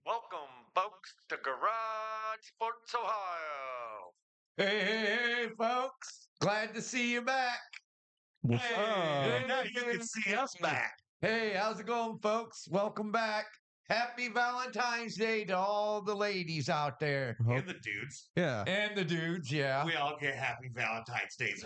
Welcome, folks, to Garage Sports Ohio. Hey, folks. Glad to see you back. Hey, now you can see us back. Hey, how's it going, folks? Welcome back. Happy Valentine's Day to all the ladies out there. And the dudes. Yeah. And the dudes, yeah. We all get happy Valentine's Days.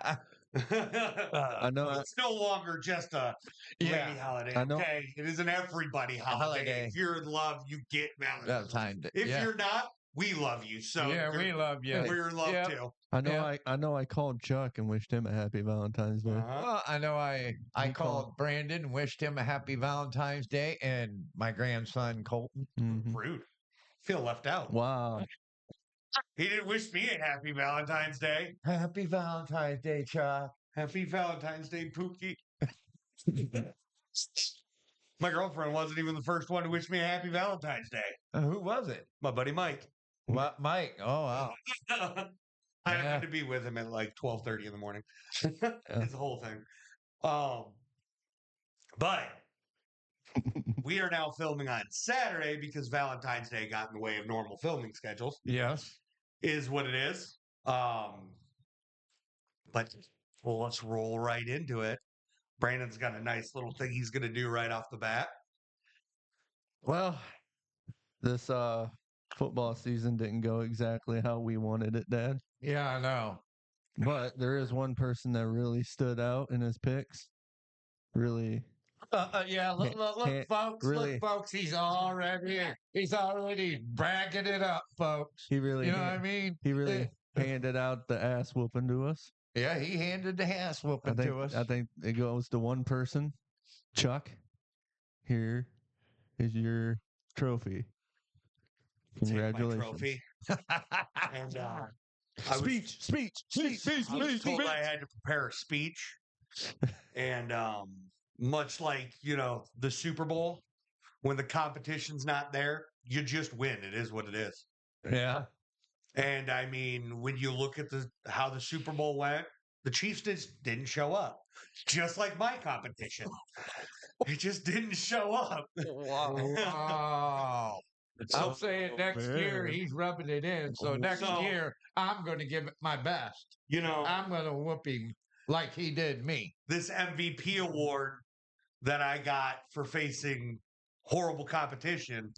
I know. It's no longer just a lady holiday, I know. okay? It is an everybody holiday. Holiday. If you're in love, you get Valentine's. Valentine's Day. If yeah. you're not, we love you. So Yeah, we love you. we're in love Yep. too. I know. Yeah. I know. I called Chuck and wished him a happy Valentine's Day. Well, I know I You called called- Brandon and wished him a happy Valentine's Day, and my grandson Colton. Mhm. Rude. Feel left out. Wow. He didn't wish me a happy Valentine's Day. Happy Valentine's Day, Chuck. Happy Valentine's Day, Pookie. My girlfriend wasn't even the first one to wish me a happy Valentine's Day. Who was it? My buddy Mike. What, Mike? Oh, wow. I Yeah. happened to be with him at like 12:30 in the morning. It's the whole thing. But we are now filming on Saturday because Valentine's Day got in the way of normal filming schedules. Yes. Is what it is. But well, let's roll right into it. Brandon's got a nice little thing he's going to do right off the bat. Well, this football season didn't go exactly how we wanted it, Dad. Yeah, I know. But there is one person that really stood out in his picks. Really. Yeah, look, folks. really- Look, folks. He's already bragging it up, folks. He really. You know what I mean? He really handed out the ass whooping to us. Yeah, he handed the ass whooping to us. I think it goes to one person. Chuck, here is your trophy. Take my Congratulations. trophy. And I was Speech. I was told I had to prepare a speech. And much like, the Super Bowl, when the competition's not there, you just win. It is what it is. Yeah. And I mean, when you look at how the Super Bowl went, the Chiefs just didn't show up. Just like my competition. It just didn't show up. Wow. I'm saying next year man. he's rubbing it in. So next So- year I'm going to give it my best. I'm going to whoop him like he did me. This MVP award that I got for facing horrible competition,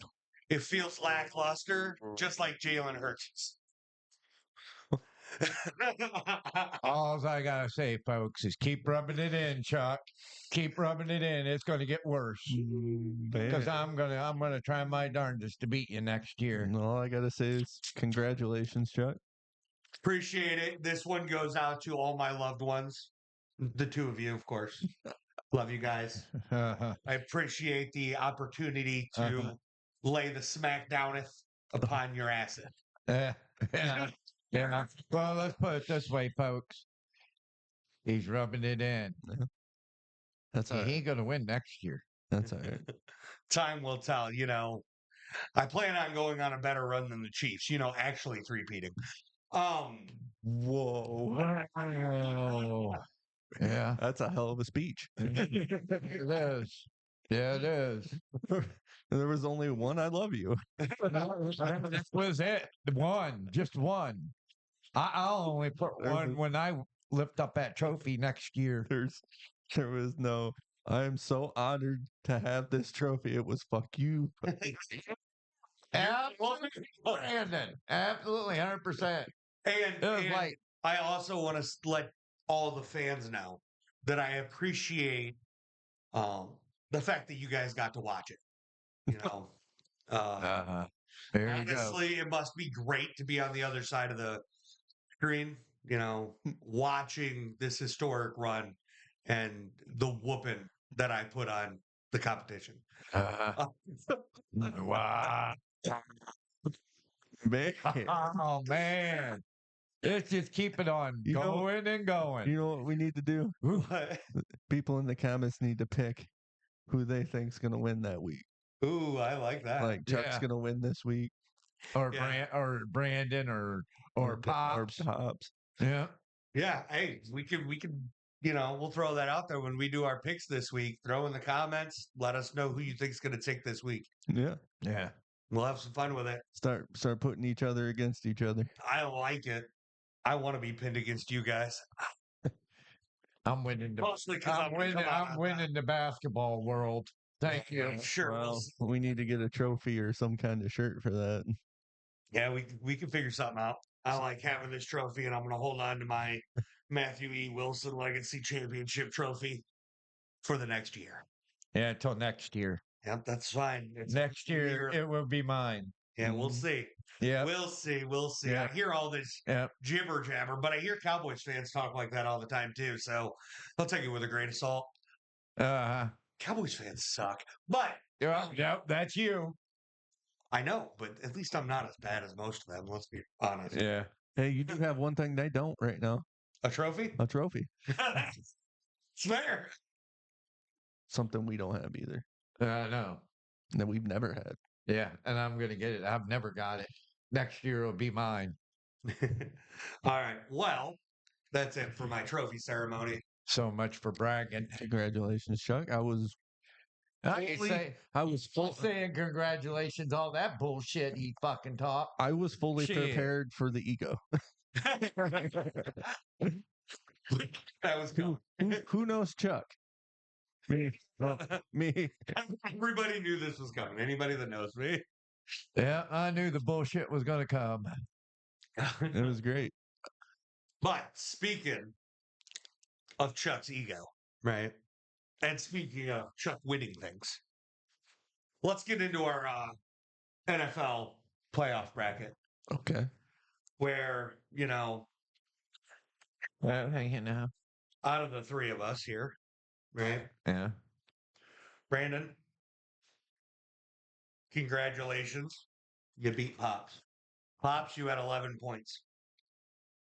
it feels lackluster, just like Jalen Hurts. All I got to say, folks, is keep rubbing it in, Chuck. Keep rubbing it in. It's going to get worse. Because I'm gonna try my darndest to beat you next year. And all I gotta say is congratulations, Chuck. Appreciate it. This one goes out to all my loved ones. The two of you, of course. Love you guys. I appreciate the opportunity to lay the smack downeth upon your asset. Yeah. Yeah. Well, let's put it this way, folks. He's rubbing it in. That's all He right. ain't gonna win next year. That's all right. Time will tell. I plan on going on a better run than the Chiefs. Actually three-peating. Whoa. Yeah. That's a hell of a speech. It is. Yeah, it is. There was only one I love you. That was it. One. Just one. I'll only put There one was- when I lift up that trophy next year. There was no. I am so honored to have this trophy. It was fuck you. Absolutely, Brandon. Absolutely, 100%. It was And like, I also want to let all the fans know that I appreciate the fact that you guys got to watch it. there you go. Honestly, it must be great to be on the other side of the screen, watching this historic run and the whooping that I put on the competition. Wow. Man. Oh, man. Let's just keep it on You know- going and going. You know what we need to do? People in the comments need to pick who they think's gonna win that week. Ooh, I like that. Like Chuck's Yeah. gonna win this week. Or Yeah. Brandon or Pops. Or Pops. Yeah. Yeah, hey, we can we'll throw that out there when we do our picks this week. Throw in the comments. Let us know who you think's going to take this week. Yeah. Yeah. We'll have some fun with it. Start putting each other against each other. I like it. I want to be pinned against you guys. I'm winning the Mostly because I'm winning the basketball world. Thank you. Sure. Well, we need to get a trophy or some kind of shirt for that. Yeah, we can figure something out. I like having this trophy, and I'm going to hold on to my Matthew E. Wilson Legacy Championship trophy for the next year. Yeah, until next year. Yep, that's fine. It's Next year it will be mine. Yeah, we'll see. Yeah. We'll see. We'll see. Yeah. I hear all this jibber jabber, but I hear Cowboys fans talk like that all the time too. So I'll take it with a grain of salt. Cowboys fans suck. But yep, that's you. I know, but at least I'm not as bad as most of them, let's be honest. Yeah. Hey, you do have one thing they don't right now. A trophy? A trophy. It's fair. Something we don't have either. No. That we've never had. Yeah, and I'm going to get it. I've never got it. Next year will be mine. All right. Well, that's it for my trophy ceremony. So much for bragging. Congratulations, Chuck. I was saying congratulations, all that bullshit he fucking talked. I was fully prepared for the ego. That was cool. Who knows Chuck? Me. Me. Everybody knew this was coming. Anybody that knows me. Yeah, I knew the bullshit was going to come. It was great. But speaking of Chuck's ego, right? And speaking of Chuck winning things, let's get into our NFL playoff bracket. Okay. Where, out of the three of us here, right? Yeah. Brandon, congratulations. You beat Pops. Pops, you had 11 points.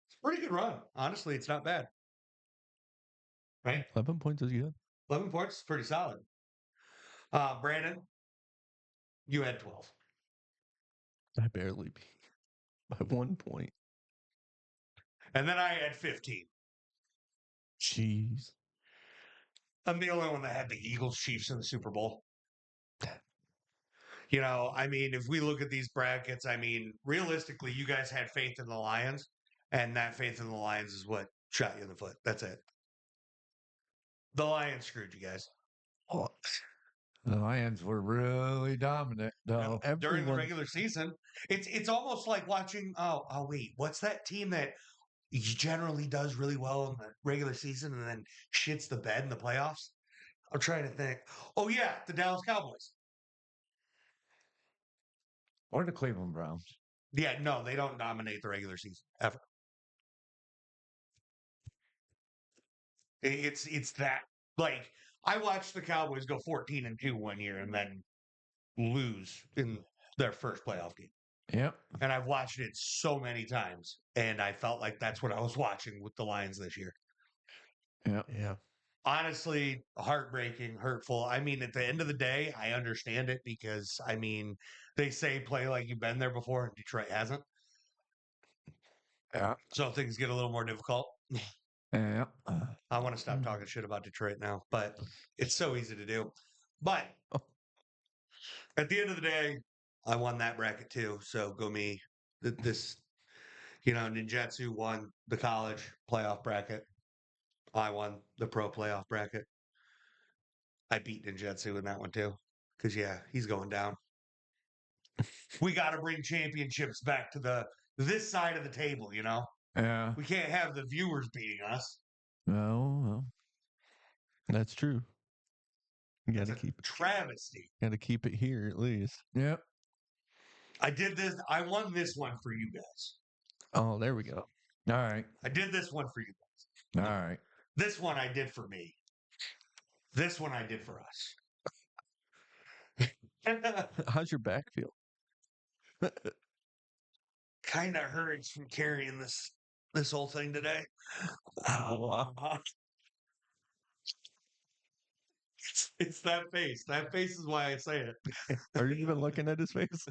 It's a pretty good run. Honestly, it's not bad. Right? 11 points is good. 11 points is pretty solid. Brandon, you had 12. I barely beat by 1 point. And then I had 15. Jeez. I'm the only one that had the Eagles Chiefs in the Super Bowl. If we look at these brackets, realistically, you guys had faith in the Lions, and that faith in the Lions is what shot you in the foot. That's it. The Lions screwed you guys. Oh, the Lions were really dominant, though. During the regular season, it's almost like watching. Oh, wait, what's that team that generally does really well in the regular season and then shits the bed in the playoffs? I'm trying to think. Oh yeah, the Dallas Cowboys. Or the Cleveland Browns. Yeah, no, they don't dominate the regular season ever. It's that, like, I watched the Cowboys go 14-2 one year and then lose in their first playoff game. Yep. And I've watched it so many times, and I felt like that's what I was watching with the Lions this year. Yeah. Honestly, heartbreaking, hurtful. At the end of the day, I understand it because, they say play like you've been there before, and Detroit hasn't. Yeah. So things get a little more difficult. Yeah. I want to stop talking shit about Detroit now, but it's so easy to do. But at the end of the day, I won that bracket too. So go me. Ninjutsu won the college playoff bracket. I won the pro playoff bracket. I beat Ninjutsu in that one too. Because, he's going down. We got to bring championships back to this side of the table, Yeah. We can't have the viewers beating us. No. That's true. You got to keep travesty. Got to keep it here at least. Yep. I won this one for you guys. Oh, there we go. All right. I did this one for you guys. All right. This one I did for me. This one I did for us. How's your back feel? Kind of hurts from carrying this whole thing today. It's that face. That face is why I say it. Are you even looking at his face?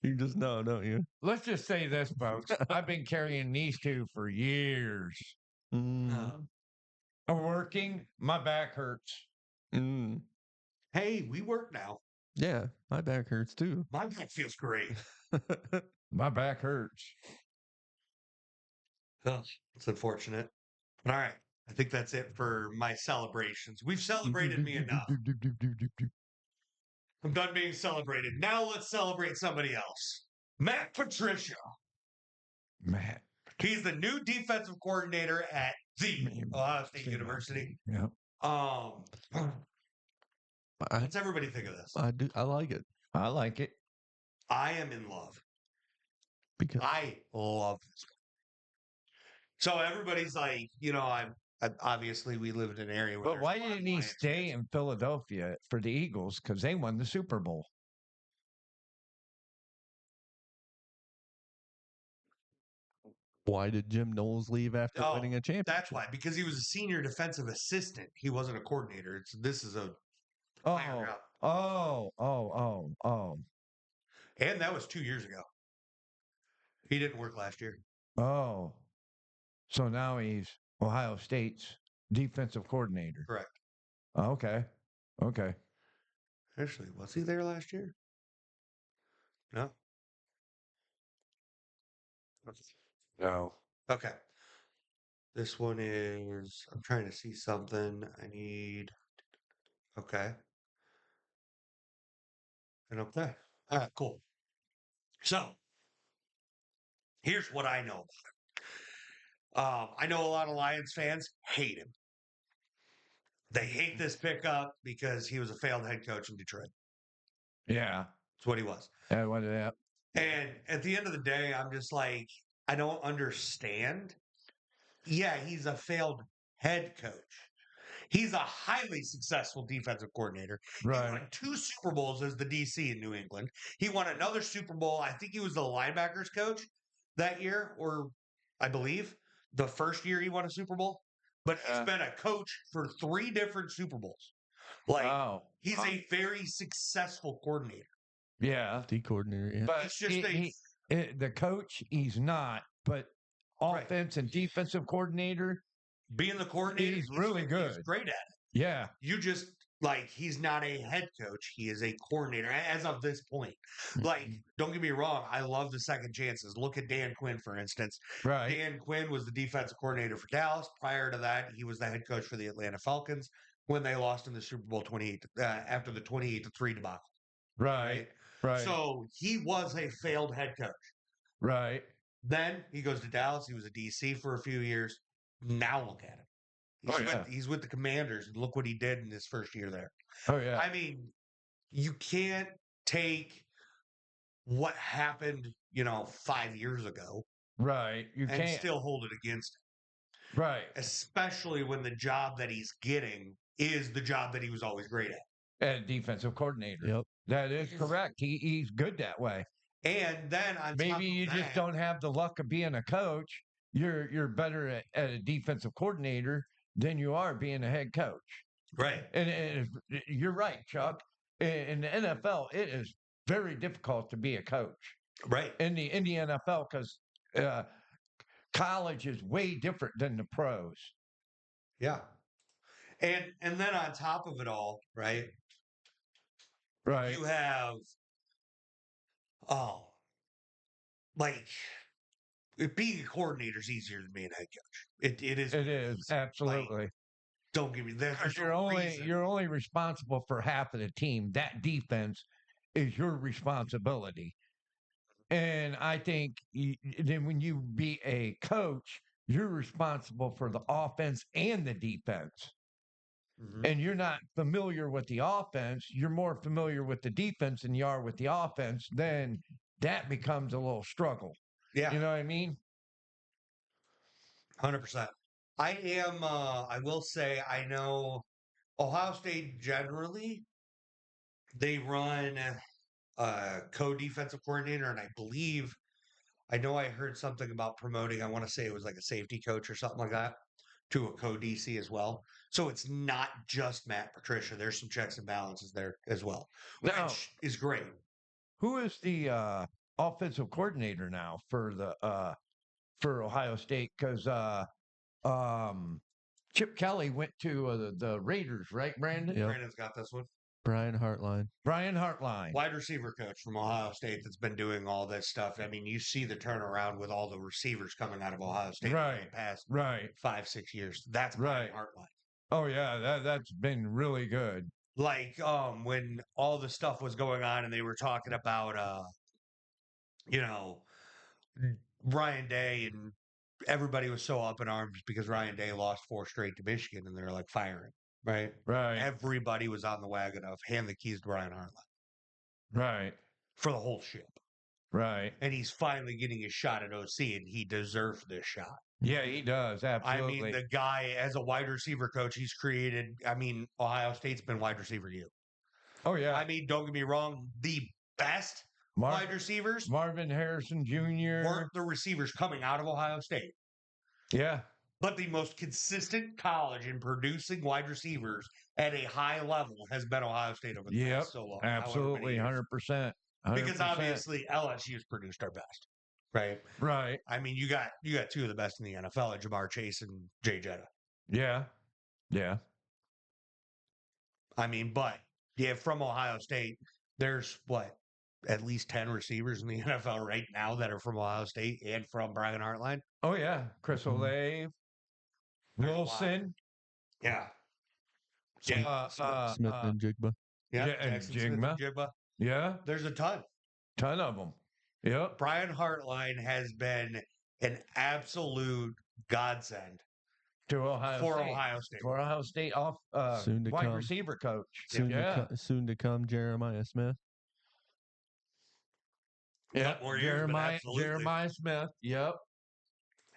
You just know, don't you? Let's just say this, folks. I've been carrying these two for years. I'm working. My back hurts. Mm. Hey, we work now. Yeah, my back hurts too. My back feels great. My back hurts. Ugh, it's unfortunate. All right. I think that's it for my celebrations. We've celebrated me enough. I'm done being celebrated. Now let's celebrate somebody else. Matt Patricia. Matt. He's the new defensive coordinator at the Ohio State University. Yeah. What's everybody think of this? I like it I like it. I am in love. because I love this. So everybody's like, obviously we live in an area where. But why didn't he stay in Philadelphia for the Eagles? Because they won the Super Bowl. why did Jim Knowles leave after winning a championship? That's why, because he was a senior defensive assistant. He wasn't a coordinator. This is a higher up. Oh. And that was 2 years ago. He didn't work last year. Oh. So now he's Ohio State's defensive coordinator. Correct. Okay. Actually, was he there last year? No. No. Okay. This one is, I'm trying to see something. Okay. And okay. All right, cool. So here's what I know. I know a lot of Lions fans hate him. They hate this pickup because he was a failed head coach in Detroit. Yeah. That's what he was. Yeah, what did that? And at the end of the day, I'm just like, I don't understand. Yeah, he's a failed head coach. He's a highly successful defensive coordinator. Right. He won 2 Super Bowls as the DC in New England. He won another Super Bowl. I think he was the linebackers coach that year, or I believe the first year he won a Super Bowl. But he's been a coach for 3 different Super Bowls. He's a very successful coordinator. Yeah. D coordinator. Yeah. But It's just the coach, he's not. But offense and defensive coordinator, being the coordinator, he's really good. He's great at it. Yeah. You just he's not a head coach. He is a coordinator as of this point. Don't get me wrong. I love the second chances. Look at Dan Quinn, for instance. Right. Dan Quinn was the defensive coordinator for Dallas. Prior to that, he was the head coach for the Atlanta Falcons when they lost in the Super Bowl 28 after the 28-3 debacle. Right. So he was a failed head coach. Right. Then he goes to Dallas. He was a DC for a few years. Now look at him. He's with the Commanders, and look what he did in his first year there. Oh, yeah. I mean, you can't take what happened, 5 years ago. Right. You and can't. still hold it against him. Right. Especially when the job that he's getting is the job that he was always great at. And defensive coordinator. Yep. That is correct. He's good that way. And then on Maybe top of you that, just don't have the luck of being a coach. You're better at a defensive coordinator than you are being a head coach. Right. And you're right, Chuck. In the NFL, it is very difficult to be a coach. Right. In the NFL, because college is way different than the pros. Yeah. And then on top of it all, right? Right. You have being a coordinator is easier than being a head coach. It is. It is absolutely. Don't give me that. Because you're only responsible for half of the team. That defense is your responsibility. And I think then when you be a coach, you're responsible for the offense and the defense. Mm-hmm. And you're not familiar with the offense. You're more familiar with the defense than you are with the offense. Then that becomes a little struggle. Yeah. You know what I mean? 100%. I will say, I know Ohio State generally, they run a co-defensive coordinator, and I know I heard something about promoting, I want to say it was like a safety coach or something like that, to a co-DC as well. So it's not just Matt Patricia. There's some checks and balances there as well, which is great. Who is the offensive coordinator now for Ohio State? Because Chip Kelly went to the Raiders, right, Brandon? Yep. Brandon's got this one. Brian Hartline. Brian Hartline. Wide receiver coach from Ohio State that's been doing all this stuff. I mean, you see the turnaround with all the receivers coming out of Ohio State Right. in the past Right. 5-6 years. That's Right. Brian Hartline. Oh yeah, that's been really good. Like when all the stuff was going on and they were talking about Ryan Day, and everybody was so up in arms because Ryan Day lost 4 straight to Michigan and they're like firing, right? Right. Everybody was on the wagon of hand the keys to Brian Hartline Right. for the whole ship. Right. And he's finally getting his shot at OC, and he deserves this shot. Yeah, he does. Absolutely. I mean, the guy, as a wide receiver coach, he's created. I mean, Ohio State's been wide receiver you. Oh yeah. I mean, don't get me wrong, the best wide receivers Marvin Harrison Jr. weren't the receivers coming out of Ohio State. Yeah. But the most consistent college in producing wide receivers at a high level has been Ohio State over the past so long. Absolutely, 100%. Because obviously LSU's produced our best, right? Right. I mean, you got 2 of the best in the NFL, Jamar Chase and Jay Jetta. Yeah. Yeah. I mean, but yeah, from Ohio State, there's at least 10 receivers in the NFL right now that are from Ohio State and from Brian Hartline. Oh yeah, Chris Olave, Wilson. Yeah. Smith and Jigba. Yeah. and Jackson Smith and Jigba. Yeah. There's a ton of them. Yep. Brian Hartline has been an absolute godsend For Ohio State. For Ohio State off Soon to wide come. receiver coach. Soon to come, Jeremiah Smith. Yeah. Absolutely. Jeremiah Smith. Yep.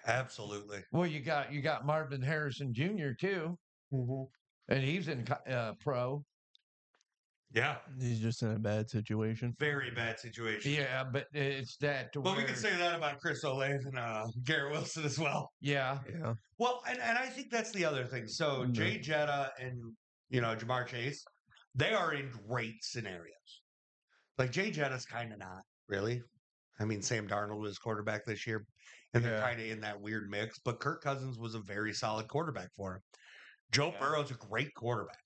Absolutely. Well, you got Marvin Harrison Jr. too, and he's in pro. Yeah. He's just in a bad situation. Very bad situation. Yeah, but it's that. But we can say that about Chris Olave and Garrett Wilson as well. Yeah. Yeah. Well, and I think that's the other thing. So Jay Jetta and Jamar Chase, they are in great scenarios. Like Jay Jetta's kind of not really. I mean, Sam Darnold was quarterback this year, and they're kind of in that weird mix. But Kirk Cousins was a very solid quarterback for him. Joe Burrow's a great quarterback.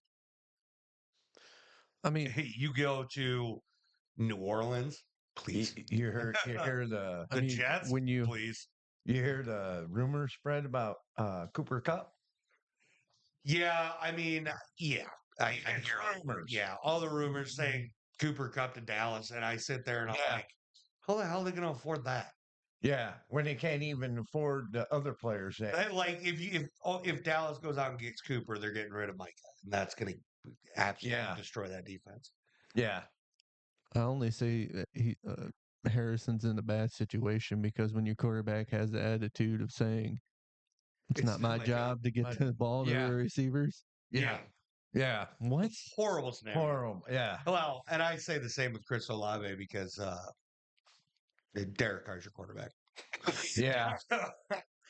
I mean, you go to New Orleans, please. You hear the Jets, please. You hear the rumors spread about Cooper Kupp? Yeah, I mean, I hear rumors. Yeah, all the rumors saying Cooper Kupp to Dallas, and I sit there and I'm like, how the hell are they going to afford that? Yeah, when they can't even afford the other players. Like if Dallas goes out and gets Cooper, they're getting rid of Micah, and that's going to absolutely destroy that defense. Yeah, I only say that Harrison's in a bad situation because when your quarterback has the attitude of saying it's not my job to get the ball to the receivers. Yeah. What? Horrible scenario. Horrible. Yeah. Well, and I say the same with Chris Olave because Derek Carr's your quarterback. Yeah.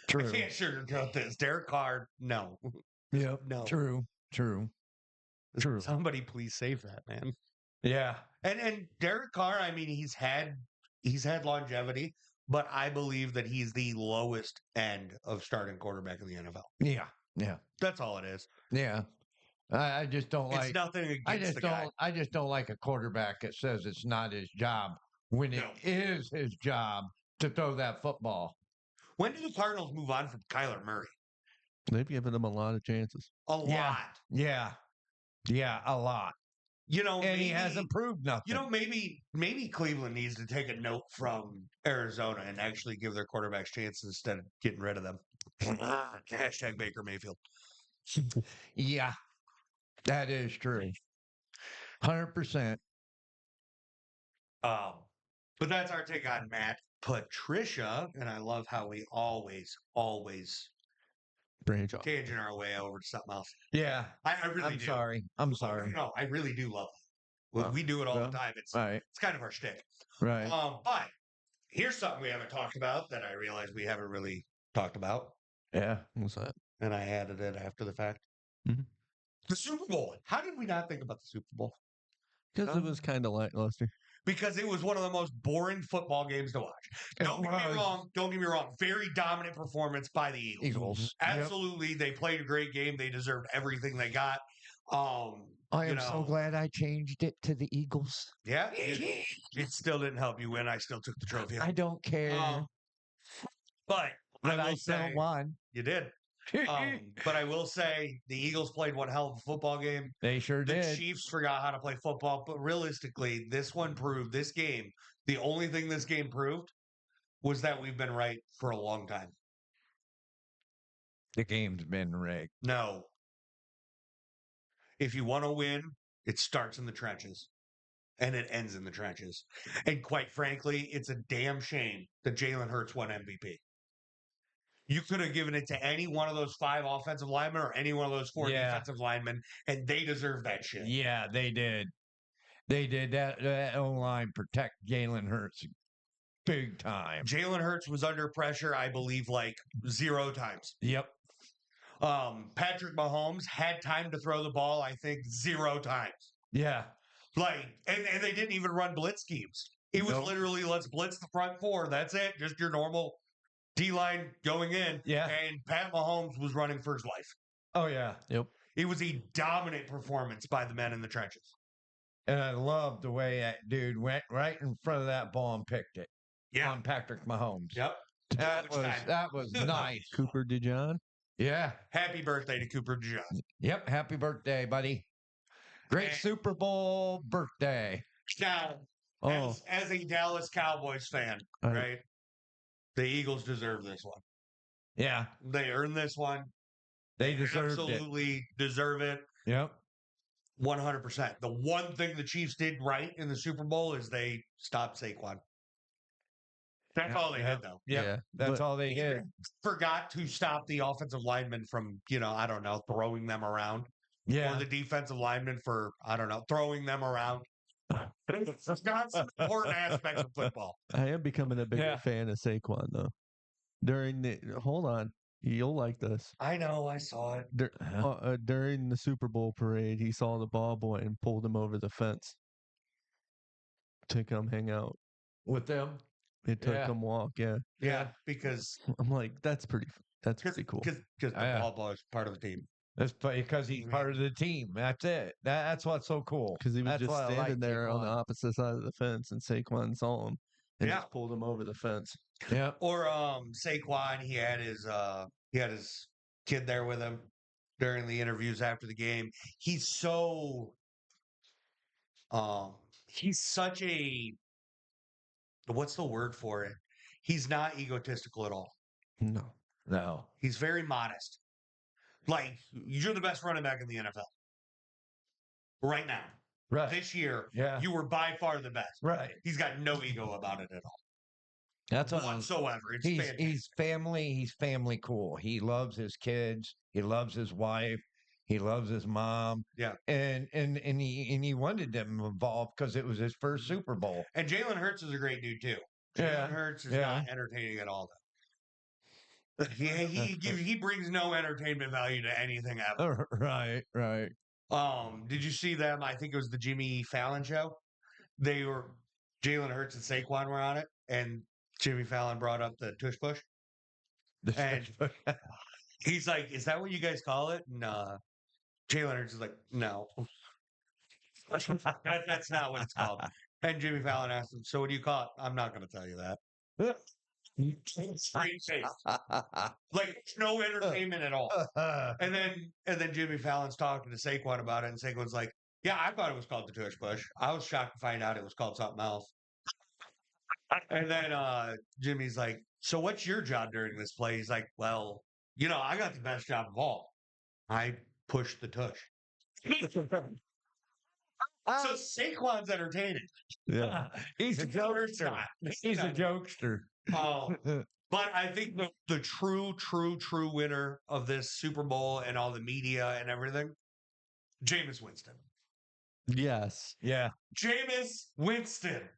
True. I can't sugarcoat this. Derek Carr, no. Yep. No. True. Somebody please save that, man. Yeah. And Derek Carr, I mean, he's had longevity, but I believe that he's the lowest end of starting quarterback in the NFL. Yeah. Yeah. That's all it is. Yeah. I just don't like. It's nothing against the guy. I just don't like a quarterback that says it's not his job when it is his job to throw that football. When did the Cardinals move on from Kyler Murray? They've given him a lot of chances. A lot. Yeah. Yeah, a lot. And maybe, he hasn't proved nothing. Maybe Cleveland needs to take a note from Arizona and actually give their quarterbacks chances instead of getting rid of them. Hashtag Baker Mayfield. Yeah, that is true. 100%. But that's our take on Matt Patricia, and I love how we always branch off, tangent our way over to something else. Yeah, I really do. I'm sorry. No, I really do love it. We do it all the time. It's kind of our shtick. Right. But here's something we haven't talked about that I realize we haven't really talked about. Yeah. What's that? And I added it after the fact. Mm-hmm. The Super Bowl. How did we not think about the Super Bowl? Because it was kind of lackluster. because it was one of the most boring football games to watch. Don't get me wrong. Don't get me wrong. Very dominant performance by the Eagles. Absolutely, they played a great game. They deserved everything they got. I am so glad I changed it to the Eagles. Yeah, it still didn't help you win. I still took the trophy. I don't care. But I will say won. you did. But I will say the Eagles played one hell of a football game. They sure The did. Chiefs forgot how to play football, but realistically, this one proved this game. The only thing this game proved was that we've been right for a long time. The game's been rigged. No. If you want to win, it starts in the trenches and it ends in the trenches. And quite frankly, it's a damn shame that Jalen Hurts won MVP. You could have given it to any one of those 5 offensive linemen or any one of those 4 defensive linemen, and they deserve that shit. Yeah, they did. They did. That O-line protect Jalen Hurts big time. Jalen Hurts was under pressure, I believe, like 0 times. Yep. Patrick Mahomes had time to throw the ball, I think, 0 times. Yeah. And they didn't even run blitz schemes. It was literally, let's blitz the front 4. That's it. Just your normal D-line going in. Yeah. And Pat Mahomes was running for his life. Oh, yeah. Yep. It was a dominant performance by the men in the trenches. And I love the way that dude went right in front of that ball and picked it. Yeah. On Patrick Mahomes. Yep. That was nice. Cooper DeJohn. Yeah. Happy birthday to Cooper DeJohn. Yep. Happy birthday, buddy. Great Super Bowl birthday. Now, as a Dallas Cowboys fan, right? The Eagles deserve this one. Yeah. They earned this one. They absolutely deserve it. Yep. 100%. The one thing the Chiefs did right in the Super Bowl is they stopped Saquon. That's all they did, though. Yeah. That's all they did. Forgot to stop the offensive linemen from, I don't know, throwing them around. Yeah. Or the defensive linemen for, I don't know, throwing them around. It's not some important aspects of football. I am becoming a bigger fan of Saquon, though. Hold on. You'll like this. I know. I saw it. During the Super Bowl parade, he saw the ball boy and pulled him over the fence to come hang out with them. It took him walk. Yeah. Yeah. Because I'm like, that's pretty cool. Because the ball boy is part of the team. That's because he's part of the team. That's it. That's what's so cool. Because he was just standing there on the opposite side of the fence, and Saquon saw him and just pulled him over the fence. Yeah. Or Saquon, he had his kid there with him during the interviews after the game. He's such a, what's the word for it? He's not egotistical at all. No. He's very modest. Like, you're the best running back in the NFL. Right now. Right. This year, Yeah. you were by far the best. Right. He's got no ego about it at all. That's whatsoever. It's fantastic. He's family cool. He loves his kids. He loves his wife. He loves his mom. Yeah. And he wanted them involved because it was his first Super Bowl. And Jalen Hurts is a great dude too. Jalen Hurts is not entertaining at all, though. He brings no entertainment value to anything ever. Right. Did you see them? I think it was the Jimmy Fallon show. Jalen Hurts and Saquon were on it, and Jimmy Fallon brought up the tush push. And he's like, "Is that what you guys call it?" And Jalen Hurts is like, "No, that's not what it's called." And Jimmy Fallon asked him, "So what do you call it?" "I'm not going to tell you that." Straight face. Like no entertainment at all. And then Jimmy Fallon's talking to Saquon about it, and Saquon's like, "Yeah, I thought it was called the tush push. I was shocked to find out it was called something else." And then Jimmy's like, "So what's your job during this play?" He's like, "Well, I got the best job of all. I pushed the tush." So Saquon's entertaining. Yeah. He's a jokester. He's a jokester. But I think the true winner of this Super Bowl and all the media and everything, Jameis Winston. Yes. Yeah. Jameis Winston.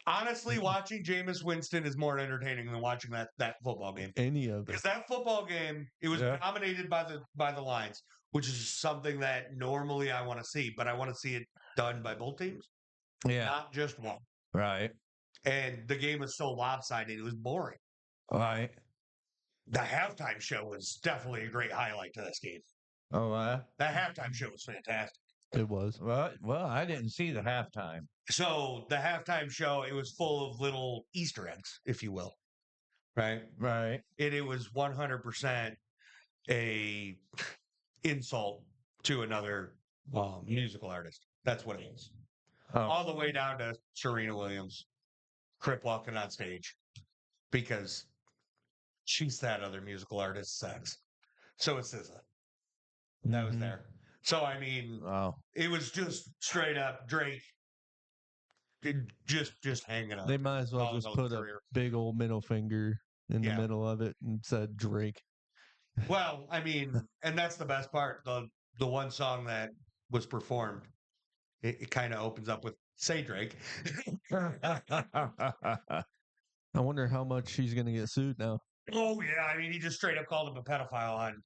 Honestly, watching Jameis Winston is more entertaining than watching that football game. Any of it. Because that football game, it was dominated by the lines, which is something that normally I want to see, but I want to see it done by both teams. Yeah. not just one. Right. And the game was so lopsided, it was boring. Right. The halftime show was definitely a great highlight to this game. Oh, That halftime show was fantastic. It was. well, I didn't see the halftime. So the halftime show, it was full of little Easter eggs, if you will. Right? Right. It was 100% a insult to another musical artist. That's what it is. Oh. All the way down to Serena Williams, crip walking on stage because she's that other musical artist's sex. So it's SZA. That was there. So, I mean, Wow. it was just straight up Drake just hanging out. They might as well just put a big old middle finger in the middle of it and said Drake. Well, I mean, and that's the best part. The one song that was performed, it kind of opens up with "Say Drake." I wonder how much she's going to get sued now. Oh yeah, I mean, he just straight up called him a pedophile on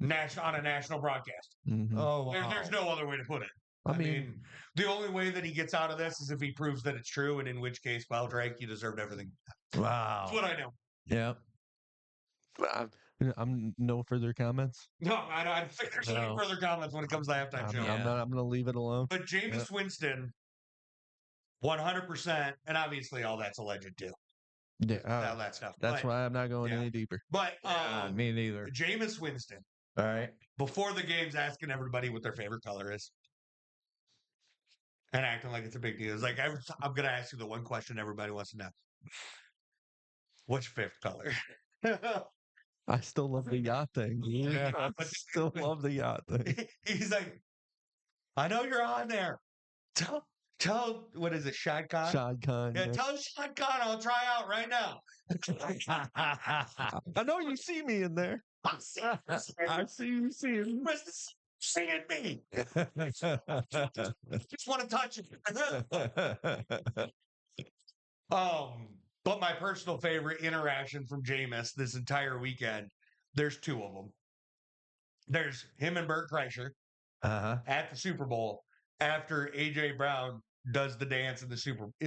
a national broadcast. Mm-hmm. Oh, wow. There's no other way to put it. I mean, the only way that he gets out of this is if he proves that it's true, and in which case, well, Drake, you deserved everything. Wow. That's what I know. Yeah. I'm no further comments. No, I don't think there's any further comments when it comes to halftime show. I'm going to leave it alone. But Jameis Winston, 100%, and obviously all that's alleged too. Yeah, All that stuff. That's why I'm not going any deeper. But me neither. Jameis Winston, All right. before the game's asking everybody what their favorite color is. And acting like it's a big deal. It's like, I'm going to ask you the one question everybody wants to know. What's your favorite color? I still love the yacht thing. Yeah. I still love the yacht thing. He's like, I know you're on there. Tell what is it, Shad Khan? Shad Khan. Yeah, tell Shad Khan I'll try out right now. I know you see me in there. I see you seeing me. Just want to touch it. But my personal favorite interaction from Jameis this entire weekend, there's two of them. There's him and Bert Kreischer at the Super Bowl after AJ Brown does the dance in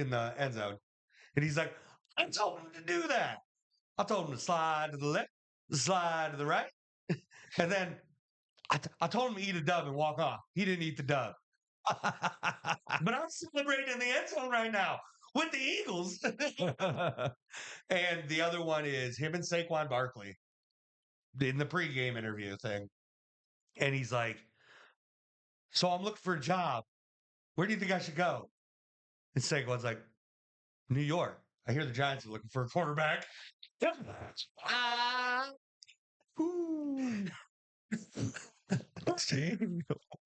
the end zone. And he's like, I told him to do that. I told him to slide to the left, slide to the right. And then I told him to eat a dub and walk off. He didn't eat the dub. But I'm celebrating in the end zone right now with the Eagles. And the other one is him and Saquon Barkley in the pregame interview thing. And he's like, so I'm looking for a job. Where do you think I should go? And Saquon's like, New York. I hear the Giants are looking for a quarterback.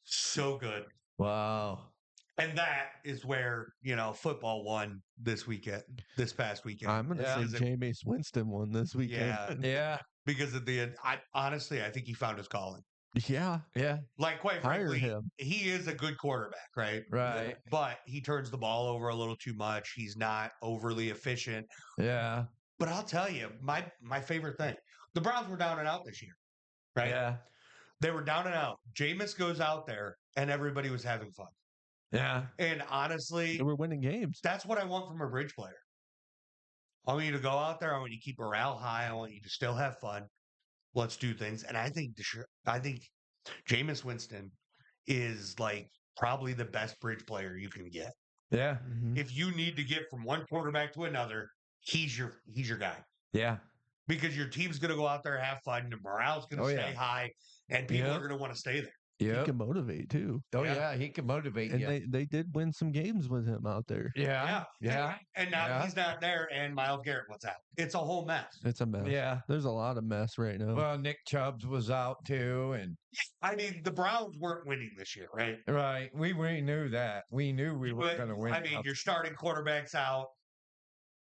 So good. Wow. And that is where, football won this past weekend. I'm going to say Jameis Winston won this weekend. Yeah. Because at the end, I think he found his calling. Yeah. Yeah. Like, quite Hire frankly, him. he is a good quarterback, right? Right. But he turns the ball over a little too much. He's not overly efficient. Yeah. But I'll tell you, my favorite thing, the Browns were down and out this year, right? Yeah. They were down and out. Jameis goes out there, and everybody was having fun. Yeah. And honestly, They were winning games. that's what I want from a bridge player. I want you to go out there. I want you to keep morale high. I want you to still have fun. Let's do things. And I think Jameis Winston is like probably the best bridge player you can get. Yeah. Mm-hmm. If you need to get from one quarterback to another, he's your guy. Yeah. Because your team's going to go out there, have fun, and morale's going to stay high, and people are going to want to stay there. He Yeah. can motivate too. Oh yeah, he can motivate And you. they did win some games with him out there. Yeah. Yeah. And now he's not there, and Myles Garrett was out. It's a whole mess. It's a mess. Yeah. There's a lot of mess right now. Well, Nick Chubbs was out too, and I mean, the Browns weren't winning this year, right? right. We knew that. We knew we were But, going to win. I mean, your starting quarterback's out,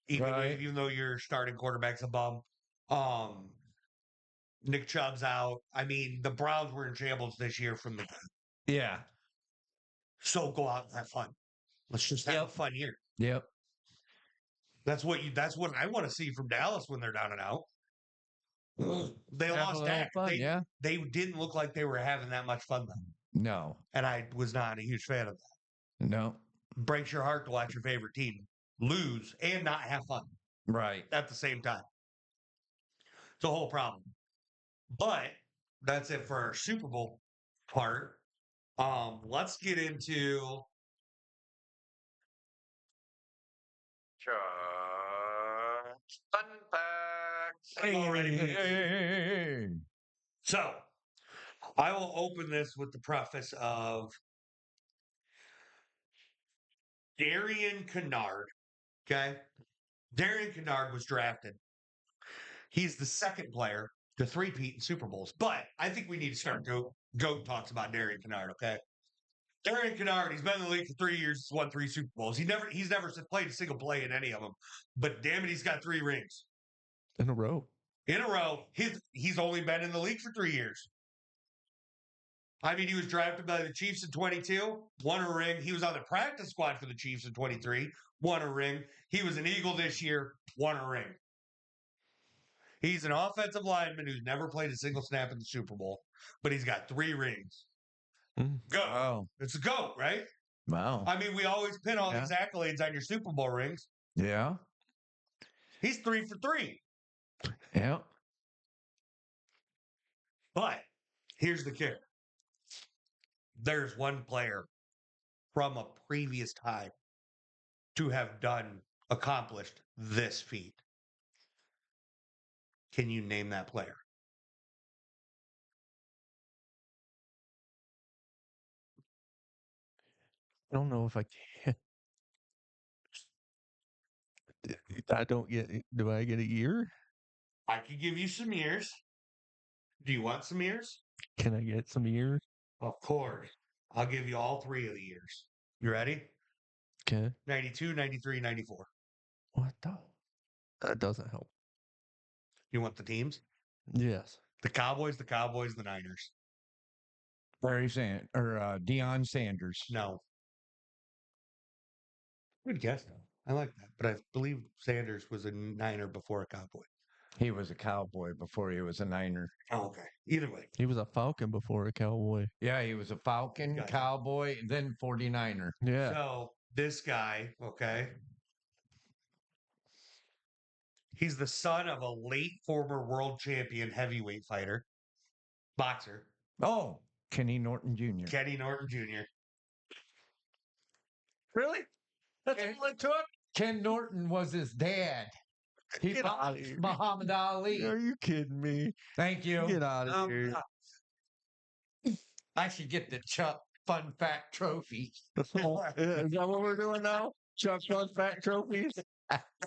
even though your starting quarterback's a bum. Nick Chubb's out. I mean, the Browns were in shambles this year from the Yeah. So go out and have fun. Let's just have a fun year. Yep. That's what I want to see from Dallas when they're down and out. They Have a lost little Dak. fun, They didn't look like they were having that much fun though. No. And I was not a huge fan of that. No. breaks your heart to watch your favorite team lose and not have fun Right. at the same time. It's a whole problem. But that's it for our Super Bowl part. Let's get into fun facts. I'm already Hey. So I will open this with the preface of Darian Kennard. Okay. Darian Kennard was drafted. He's the second player to three-peat in Super Bowls. But I think we need to start GOAT talks about Darian Kennard, okay? Darian Kennard, he's been in the league for 3 years, won 3 Super Bowls. He's never played a single play in any of them. But damn it, he's got 3 rings. In a row. In a row. He's only been in the league for 3 years. I mean, he was drafted by the Chiefs in 22, won a ring. He was on the practice squad for the Chiefs in 23, won a ring. He was an Eagle this year, won a ring. He's an offensive lineman who's never played a single snap in the Super Bowl, but he's got 3 rings. Go. Wow. It's a GOAT, right? Wow. I mean, we always pin all these accolades on your Super Bowl rings. Yeah. He's 3 for 3. Yeah. But here's the kicker. There's one player from a previous time to have accomplished this feat. Can you name that player? I don't know if I can. I don't get. Do I get a year? I could give you some years. Do you want some years? Can I get some years? Of course. I'll give you all 3 of the years. You ready? Okay. 92, 93, 94. What the? That doesn't help. You want the teams? Yes. The Cowboys, the Niners. Deion Sanders. No. Good guess, though. I like that. But I believe Sanders was a Niner before a Cowboy. He was a Cowboy before he was a Niner. Oh, okay. Either way. He was a Falcon before a Cowboy. Yeah, he was a Falcon, Gotcha. Cowboy, and then 49er. Yeah. So this guy, okay, he's the son of a late former world champion heavyweight fighter, boxer, Oh, Kenny Norton Jr. Kenny Norton Jr. Really? That's all it took? Ken Norton was his dad. He Get outta boxed here. Muhammad Ali. Are you kidding me? Thank you. Get out of here. I should get the Chuck Fun Fact Trophy. Is that what we're doing now? Chuck Fun Fact trophies?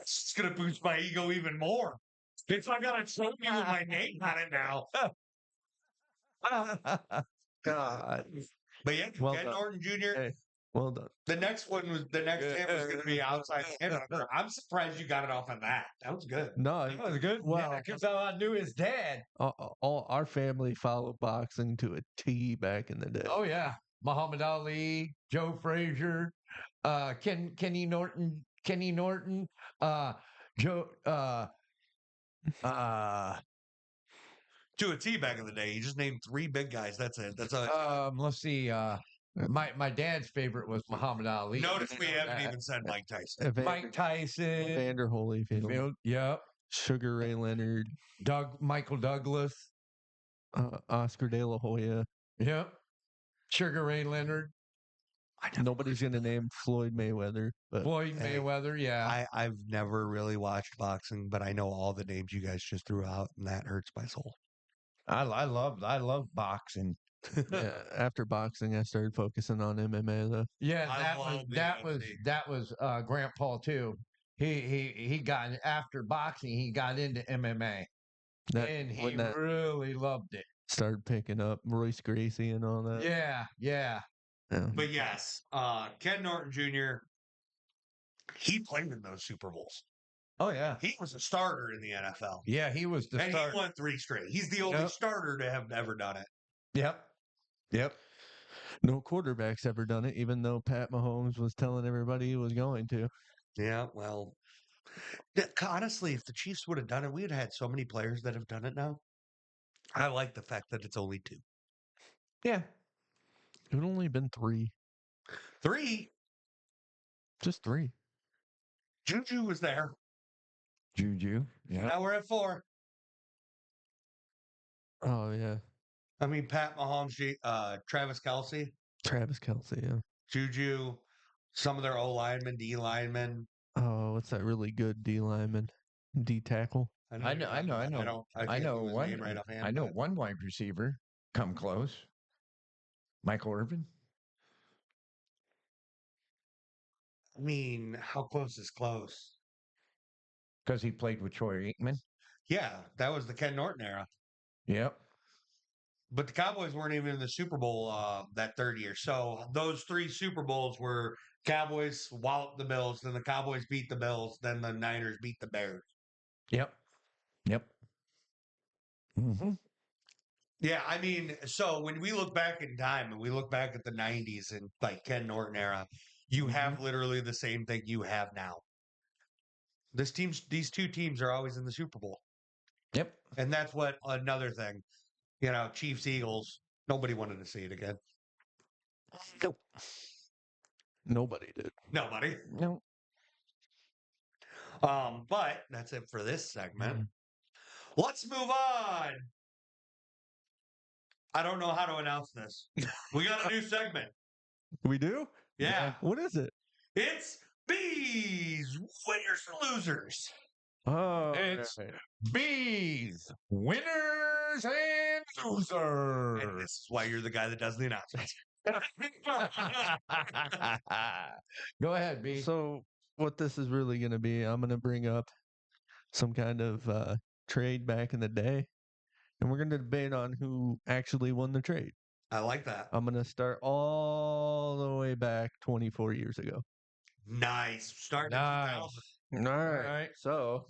It's going to boost my ego even more. If I got a trophy with my name on it now. God. But yeah, Well Ken done. Norton Jr. Hey, well done. The next one was going to be outside Canada. I'm surprised you got it off on that. That was good. No, That was good. Well, Yeah, because I knew his dad. all our family followed boxing to a T back in the day. Oh yeah, Muhammad Ali, Joe Frazier, Kenny Norton, Joe. To a T back in the day. You just named 3 big guys. That's it. That's all. Let's see. My dad's favorite was Muhammad Ali. Notice we haven't even said Mike Tyson. Mike Tyson, Evander Holyfield, yep, Sugar Ray Leonard, Michael Douglas, Oscar De La Hoya. yep, Sugar Ray Leonard, Nobody's going to name Floyd Mayweather. But Floyd Mayweather, yeah. I've never really watched boxing, but I know all the names you guys just threw out, and that hurts my soul. I love boxing. yeah, after boxing, I started focusing on MMA though. Yeah, I love the that was Grandpa too. He got after boxing, he got into MMA, and he really loved it. Started picking up Royce Gracie and all that. Yeah. But yes, Ken Norton Jr., he played in those Super Bowls. Oh yeah, He was a starter in the NFL. yeah. He was the And starter. he won 3 straight. He's the only starter to have ever done it. Yep. No quarterback's ever done it, even though Pat Mahomes was telling everybody he was going to. Yeah, well, honestly, if the Chiefs would have done it, we would have had so many players that have done it now. I like the fact that it's only 2. Yeah. It would only been 3. 3? Just 3. Juju was there. Juju. Yeah. Now we're at 4. Oh yeah, I mean, Pat Mahomes, Travis Kelsey, Travis Kelsey. Yeah. Juju, some of their O linemen, D linemen. Oh, what's that really good D lineman? D tackle. I know. I don't. I I can't know do his one. name right offhand. I know but- one wide receiver. Come close. Michael Irvin. I mean, how close is close? Because he played with Troy Aikman. Yeah, that was the Ken Norton era. Yep. But the Cowboys weren't even in the Super Bowl that third year. So those 3 Super Bowls were Cowboys walloped the Bills, then the Cowboys beat the Bills, then the Niners beat the Bears. Yep. Yep. Mm-hmm. Yeah, I mean, so when we look back in time and we look back at the 90s and like Ken Norton era, you have literally the same thing you have now. These 2 teams are always in the Super Bowl. Yep. And that's what another thing, Chiefs, Eagles, nobody wanted to see it again. Nope. Nobody did. Nobody. No. But that's it for this segment. Let's move on. I don't know how to announce this. We got a new segment. We do? Yeah. What is it? It's Bees, winners and losers. Oh, It's bees, winners and And losers. this is why you're the guy that does the announcements. Go ahead, B. So what this is really going to be, I'm going to bring up some kind of trade back in the day, and we're going to debate on who actually won the trade. I like that. I'm going to start all the way back 24 years ago. Nice. Starting Nice. in 2000. All right. So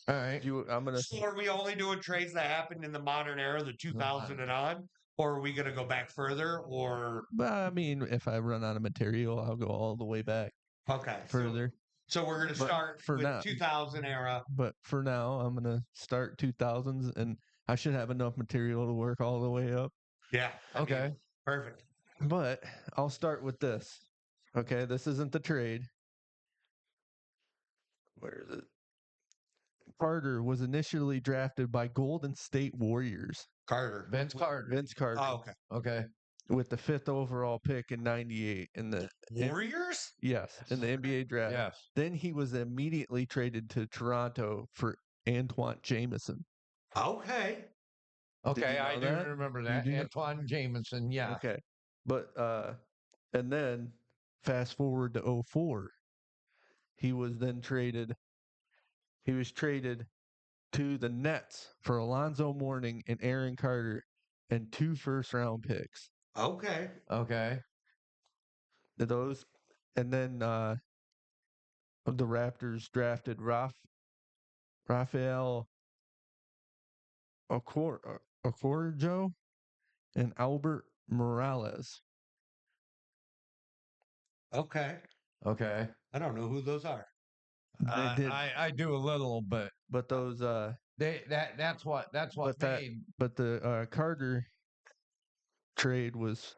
All right. I'm going to. So are we only doing trades that happened in the modern era, the 2000 and on? Or are we going to go back further? Or I mean, if I run out of material, I'll go all the way back okay, further. So we're going to But start for with now- 2000 era. But for now, I'm going to start 2000s, and I should have enough material to work all the way up. Yeah. I Okay. mean, perfect. But I'll start with this. Okay, this isn't the trade. Where is it? Carter was initially drafted by Golden State Warriors. Carter. Vince Carter. Vince Carter. Oh, okay. Okay. With the 5th overall pick in '98 in the Warriors? in the NBA draft. Yes. Then he was immediately traded to Toronto for Antoine Jameson. Okay. Okay, you know I do that? remember You that. do know- Antoine Jameson, yeah. Okay. But and then fast forward to 04. He was traded to the Nets for Alonzo Mourning and Aaron Carter and 2 first-round picks. Okay. Okay. Those, and then the Raptors drafted Rafael Okorjo and Albert Morales. Okay. Okay. I don't know who those are. They did, I do a little, but but those that's what but that made but the Carter trade was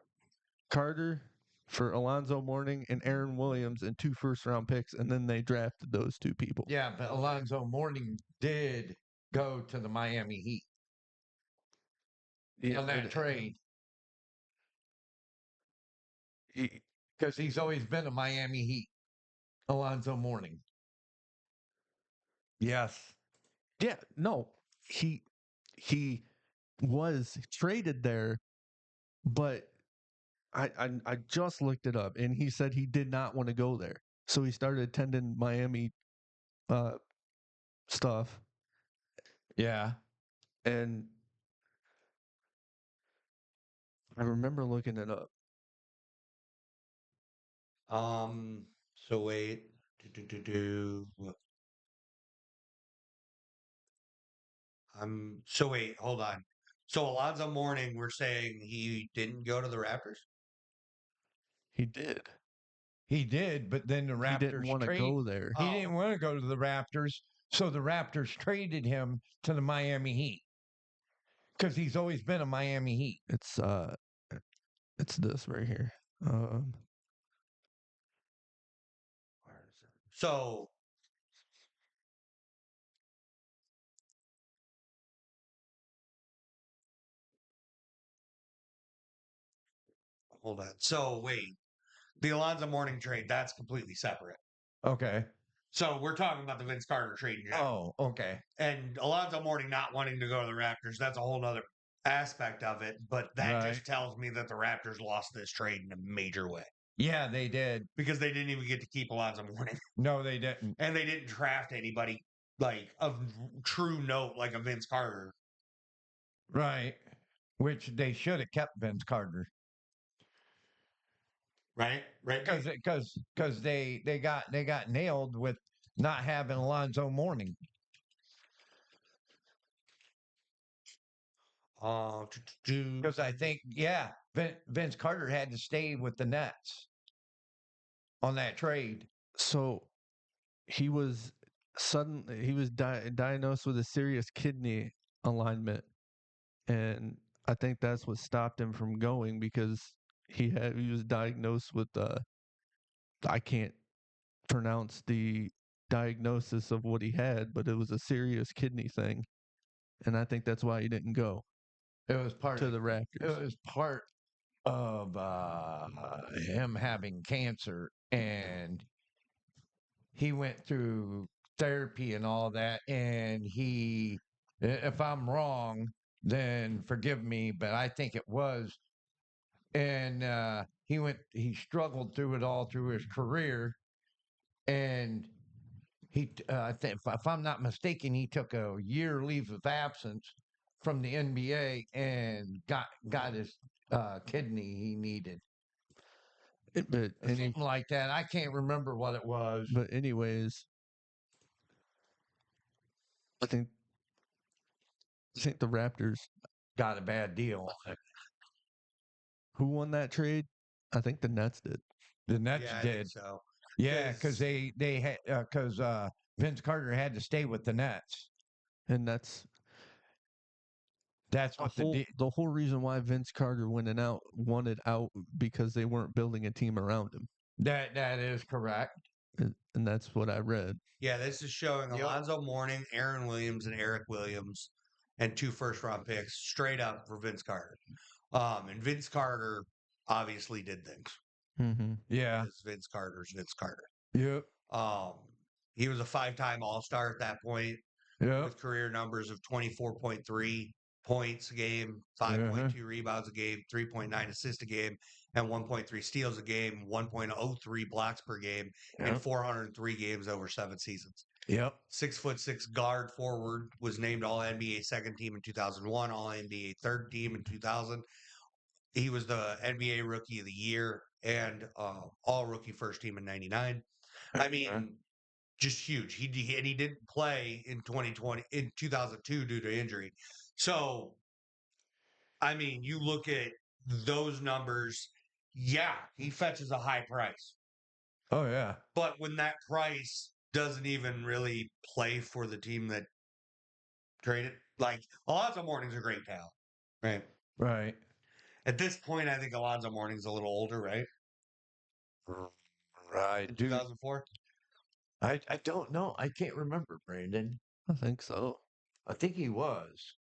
Carter for Alonzo Mourning and Aaron Williams and 2 first-round picks, and then they drafted those 2 people. yeah, but Alonzo Mourning did go to the Miami Heat on that trade because he's always been a Miami Heat. Alonzo Mourning. Yes. Yeah, no, he was traded there, but I just looked it up, and he said he did not want to go there, so he started attending Miami stuff, Yeah. and I remember looking it up. So wait. Do. So wait, hold on. So Alonzo Mourning, we're saying he didn't go to the Raptors? He did. He did, but then the Raptors He didn't want to go there. He didn't want to go to the Raptors, so the Raptors traded him to the Miami Heat because he's always been a Miami Heat. It's this right here. So hold on. So wait, the Alonzo Mourning trade, that's completely separate. Okay. So we're talking about the Vince Carter trade in general. Oh, okay. And Alonzo Mourning not wanting to go to the Raptors, that's a whole other aspect of it. But that Right. just tells me that the Raptors lost this trade in a major way Yeah, they did. because they didn't even get to keep Alonzo Mourning. No, they didn't. And they didn't draft anybody like of true note like a Vince Carter. Right. Which they should have kept Vince Carter. Right? Right. Because they got nailed with not having Alonzo Mourning. Because I think, yeah, Vince Carter had to stay with the Nets on that trade. So he was diagnosed with a serious kidney alignment, and I think that's what stopped him from going because he was diagnosed with I can't pronounce the diagnosis of what he had, but it was a serious kidney thing, and I think that's why he didn't go It was part to the It Raptors. was part of him having cancer, and he went through therapy and all that. And if I'm wrong, then forgive me, but I think it was. And he struggled through it all through his career, and I think if I'm not mistaken, he took a year leave of absence from the NBA and got his kidney he needed. Something like that. I can't remember what it was. But anyways, I think the Raptors Got a bad deal. who won that trade? I think the Nets did. The Nets Yeah, I did. think so. Yeah, because they had because Vince Carter had to stay with the Nets. And that's what the whole reason why Vince Carter wanted out because they weren't building a team around him. That is correct. And that's what I read. Yeah, this is showing Alonzo Mourning, Aaron Williams, and Eric Williams, and 2 first-round picks straight up for Vince Carter. And Vince Carter obviously did things. Mm-hmm. Yeah, because Vince Carter's Vince Carter. Yep. He was a 5-time All-Star at that point Yep. with career numbers of 24.3 points a game, 5.2 rebounds a game, 3.9 assists a game, and 1.3 steals a game, 1.03 blocks per game, in 403 games over 7 seasons. Yep. 6'6" guard forward, was named All NBA second team in 2001, All NBA third team in 2000. He was the NBA Rookie of the Year and All Rookie first team in '99. I mean, just huge. He didn't play in 2002 due to injury. So, I mean, you look at those numbers. Yeah, he fetches a high price. Oh yeah. But when that price doesn't even really play for the team that traded, like Alonzo Mourning's a great talent, right? Right. At this point, I think Alonzo Mourning's a little older, right? Right. In 2004. I don't know. I can't remember, Brandon. I think so. I think he was.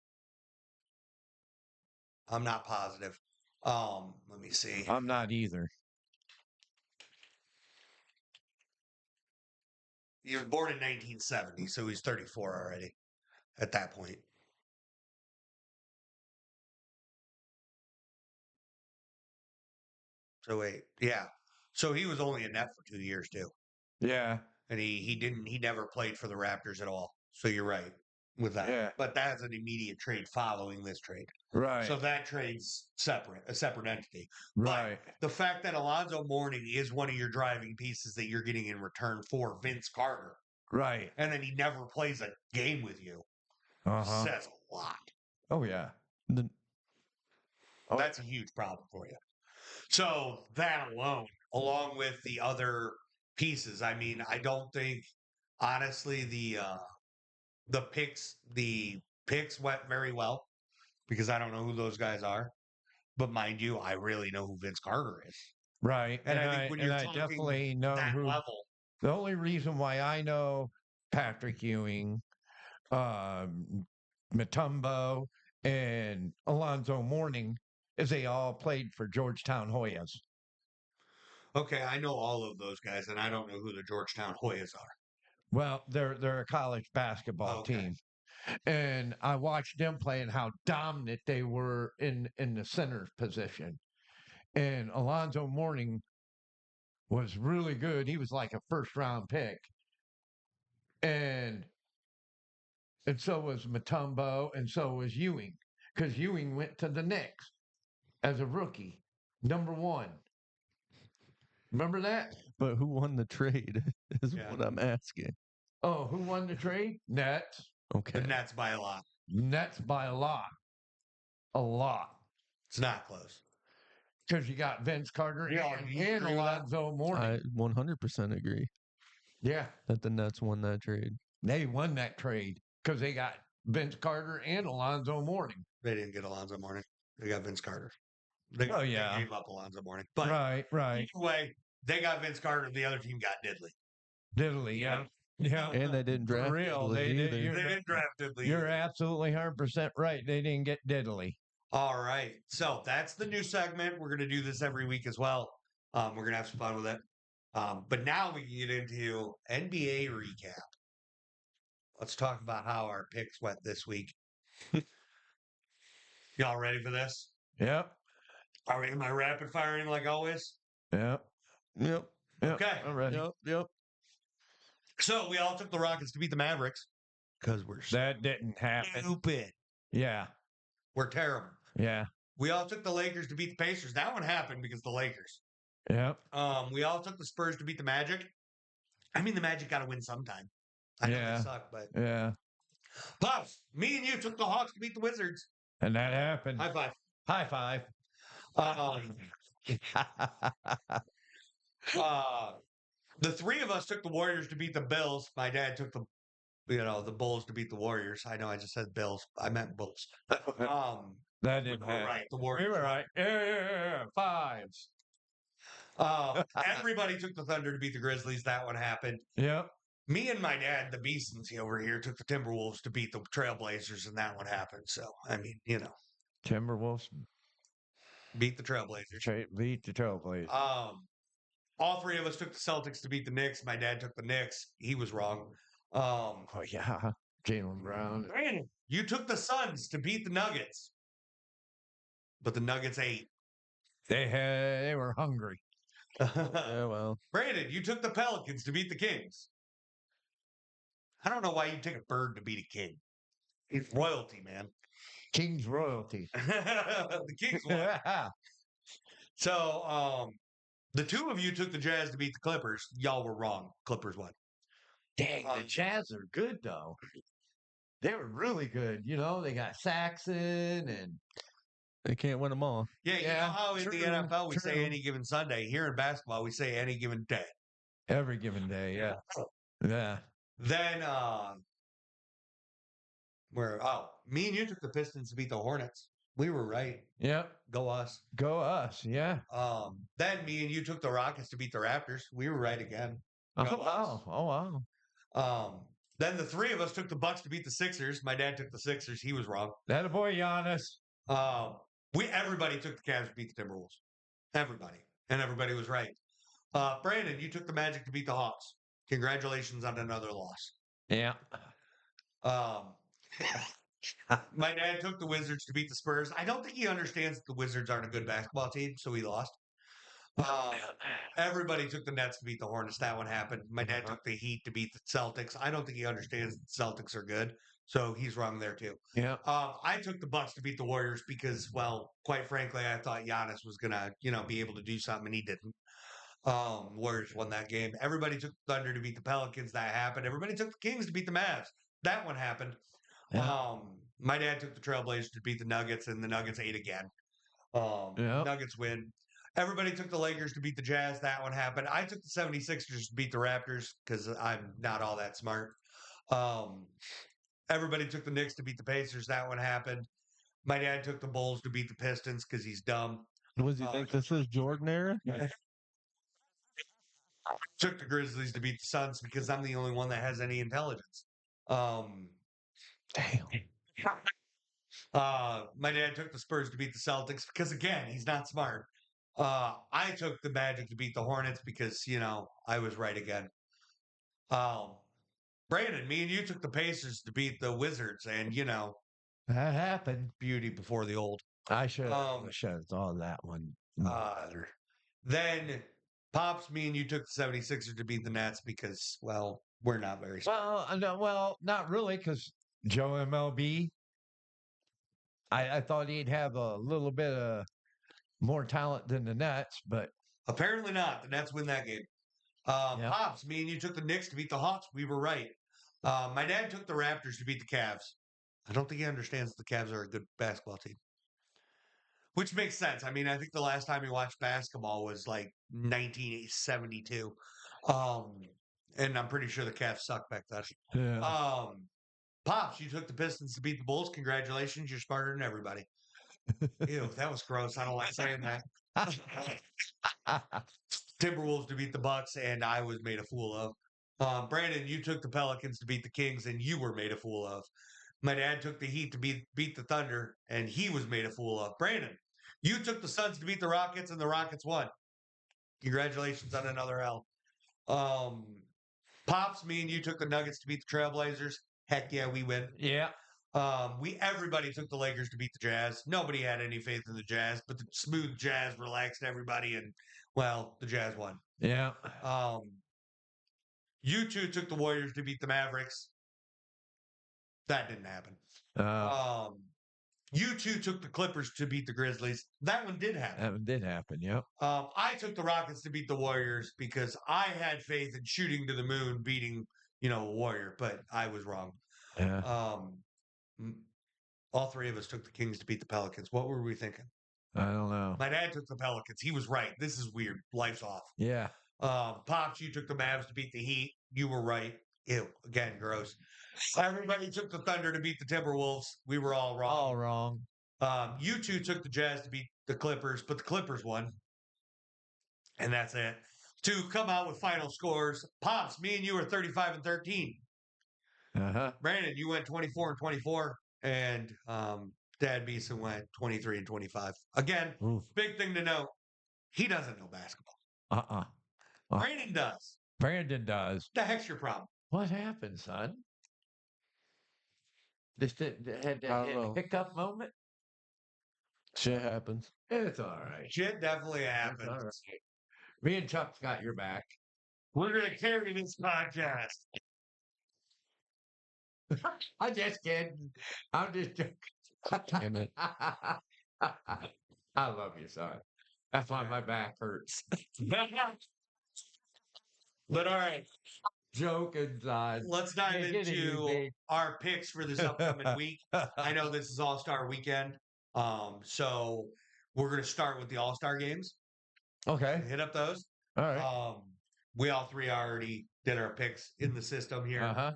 I'm not positive. Let me see. I'm not either. He was born in 1970, so he's 34 already at that point. So wait, yeah. So he was only a net for 2 years too. Yeah. And he never played for the Raptors at all. So you're right with that. Yeah. But that's an immediate trade following this trade. Right. So that trade's a separate entity. Right. But the fact that Alonzo Mourning is one of your driving pieces that you're getting in return for Vince Carter, Right. and then he never plays a game with you, says a lot. Oh yeah. That's a huge problem for you. So that alone, along with the other pieces, I mean, I don't think honestly the picks went very well because I don't know who those guys are. But mind you, I really know who Vince Carter is. Right. And I think when you're talking definitely know that who level, The only reason why I know Patrick Ewing, Matumbo, and Alonzo Mourning is they all played for Georgetown Hoyas. Okay, I know all of those guys, and I don't know who the Georgetown Hoyas are. Well, they're a college basketball team, and I watched them play and how dominant they were in the center position. And Alonzo Mourning was really good. He was like a first round pick, and so was Matumbo, and so was Ewing, because Ewing went to the Knicks as a rookie, #1. Remember that? But who won the trade is Yeah. what I'm asking. Oh, who won the trade? Nets. Okay. The Nets by a lot. Nets by a lot. A lot. It's not close. Because you got Vince Carter Yeah, and, you agree with that? Alonzo Mourning. I 100% agree Yeah, that the Nets won that trade. they won that trade because they got Vince Carter and Alonzo Mourning. They didn't get Alonzo Mourning. They got Vince Carter. They Oh, yeah. gave up Alonzo Mourning. But Right. either way, they got Vince Carter. The other team got Diddley. Diddley, yeah. Yeah. And they didn't For draft real, Diddley they either. didn't draft Diddley. You're absolutely 100% right. They didn't get Diddley. All right. So that's the new segment. We're going to do this every week as well. We're going to have some fun with it. But now we can get into NBA recap. Let's talk about how our picks went this week. Y'all ready for this? Yep. Am I rapid firing like always? Yep. Yep. Okay. All right. Yep. So we all took the Rockets to beat the Mavericks because we're That didn't happen. stupid. Yeah. We're terrible. Yeah. We all took the Lakers to beat the Pacers. That one happened because the Lakers. Yep. We all took the Spurs to beat the Magic. I mean, the Magic got to win sometime. I know Yeah. they suck, but Yeah. Pops, me and you took the Hawks to beat the Wizards. And that happened. High five. High five. The three of us took the Warriors to beat the Bills. My dad took the Bulls to beat the Warriors. I know I just said Bills. I meant Bulls. That didn't happen. Right. The We Warriors. were right. Yeah. Fives. Everybody took the Thunder to beat the Grizzlies. That one happened. Yep. Me and my dad, the Beastons over here, took the Timberwolves to beat the Trailblazers, and that one happened. So, I mean, Timberwolves beat the Trailblazers. beat the Trailblazers. All three of us took the Celtics to beat the Knicks. My dad took the Knicks. He was wrong. Oh, yeah. Jaylen Brown. Brandon, you took the Suns to beat the Nuggets. But the Nuggets ate. They were hungry. Yeah, well. Brandon, you took the Pelicans to beat the Kings. I don't know why you take a bird to beat a king. It's royalty, man. King's royalty. The Kings won. So, the two of you took the Jazz to beat the Clippers. Y'all were wrong. Clippers won. Dang, the Jazz are good, though. They were really good. They got Saxon and... They can't win them all. Yeah, you know how in true, the NFL we true. say any given Sunday. Here in basketball, we say any given day. Every given day, yeah. Yeah. Then, me and you took the Pistons to beat the Hornets. We were right. Yep. Go us. Go us, yeah. Then me and you took the Rockets to beat the Raptors. We were right again. Oh, Go wow. us. Oh, wow. Then the three of us took the Bucks to beat the Sixers. My dad took the Sixers. He was wrong. That a boy, Giannis. Everybody took the Cavs to beat the Timberwolves. Everybody. And everybody was right. Brandon, you took the Magic to beat the Hawks. Congratulations on another loss. Yeah. My dad took the Wizards to beat the Spurs. I don't think he understands that the Wizards aren't a good basketball team, so he lost. Everybody took the Nets to beat the Hornets. That one happened. My dad took the Heat to beat the Celtics. I don't think he understands that the Celtics are good, so he's wrong there too. Yeah. I took the Bucks to beat the Warriors because, well, quite frankly, I thought Giannis was gonna, be able to do something, and he didn't. Warriors won that game. Everybody took the Thunder to beat the Pelicans. That happened. Everybody took the Kings to beat the Mavs. That one happened. Yeah. My dad took the Trailblazers to beat the Nuggets, and the Nuggets ate again. Nuggets win. Everybody took the Lakers to beat the Jazz. That one happened. I took the 76ers to beat the Raptors because I'm not all that smart. Everybody took the Knicks to beat the Pacers. That one happened. My dad took the Bulls to beat the Pistons because he's dumb. What do you think this is, Jordan era? Took the Grizzlies to beat the Suns because I'm the only one that has any intelligence. Damn. My dad took the Spurs to beat the Celtics because, again, he's not smart. I took the Magic to beat the Hornets because, I was right again. Brandon, me and you took the Pacers to beat the Wizards, and, That happened. beauty before the old. I should have thought that one better. Then, Pops, me and you took the 76ers to beat the Nets because, well, we're not very smart. Well, not really, because Joe MLB, I thought he'd have a little bit of more talent than the Nets, but Apparently not. The Nets win that game. Yep. Pops, me and you took the Knicks to beat the Hawks. We were right. My dad took the Raptors to beat the Cavs. I don't think he understands that the Cavs are a good basketball team. Which makes sense. I mean, I think the last time he watched basketball was like 1972. And I'm pretty sure the Cavs sucked back then. yeah. Pops, you took the Pistons to beat the Bulls. Congratulations. You're smarter than everybody. Ew, that was gross. I don't like saying that. Timberwolves to beat the Bucks, and I was made a fool of. Brandon, you took the Pelicans to beat the Kings, and you were made a fool of. My dad took the Heat to beat the Thunder, and he was made a fool of. Brandon, you took the Suns to beat the Rockets, and the Rockets won. Congratulations on another L. Pops, me and you took the Nuggets to beat the Trailblazers. Heck yeah, we win. Yeah. Everybody took the Lakers to beat the Jazz. Nobody had any faith in the Jazz, but the smooth Jazz relaxed everybody, and well, the Jazz won. Yeah. You two took the Warriors to beat the Mavericks. That didn't happen. You two took the Clippers to beat the Grizzlies. That one did happen. That one did happen. Yep. I took the Rockets to beat the Warriors because I had faith in shooting to the moon, beating a Warrior, but I was wrong. Yeah. All three of us took the Kings to beat the Pelicans. What were we thinking? I don't know. My dad took the Pelicans. He was right. This is weird. Life's off. Yeah. Pops, you took the Mavs to beat the Heat. You were right. Ew. Again, gross. Everybody took the Thunder to beat the Timberwolves. We were all wrong. All wrong. You two took the Jazz to beat the Clippers, but the Clippers won. And that's it. To come out with final scores, Pops, me and you are 35 and 13. Uh-huh. Brandon, you went 24 and 24. And Dad Beeson went 23 and 25. Again, big thing to note, he doesn't know basketball. Brandon does. Brandon does. The heck's your problem? What happened, son? Just had that hiccup moment? Shit happens. It's all right. Shit definitely happens. All right. Me and Chuck's got your back. We're going to carry this podcast. I'm just kidding. I'm just joking. Damn it. I love you, son. That's why my back hurts. But all right. Joking, son. Let's dive into our picks for this upcoming week. I know this is All-Star weekend. So we're going to start with the All-Star games. Okay. Hit up those. All right. We all three already did our picks in the system here.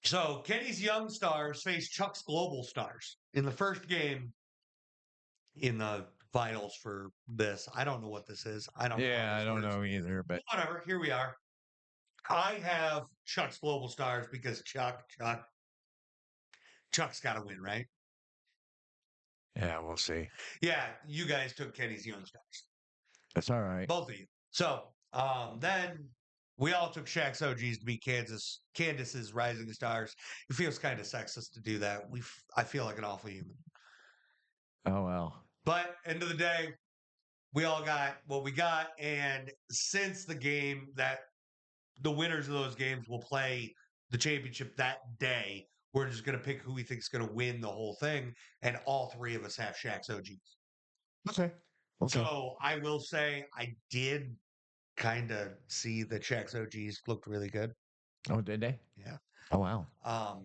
So Kenny's Young Stars face Chuck's Global Stars in the first game in the finals for this. I don't know what this is. I don't know either, but whatever. Here we are. I have Chuck's Global Stars because Chuck's got to win, right? Yeah, we'll see. Yeah, you guys took Kenny's Young Stars. That's all right. Both of you. So then we all took Shaq's OGs to beat Candace's Rising Stars. It feels kind of sexist to do that. I feel like an awful human. Oh, well. But end of the day, we all got what we got. And since the game that the winners of those games will play the championship that day, we're just going to pick who we think is going to win the whole thing. And all three of us have Shaq's OGs. Okay. So I will say I did kind of see that Shaq's OGs looked really good. Oh, did they? Yeah. Oh, wow.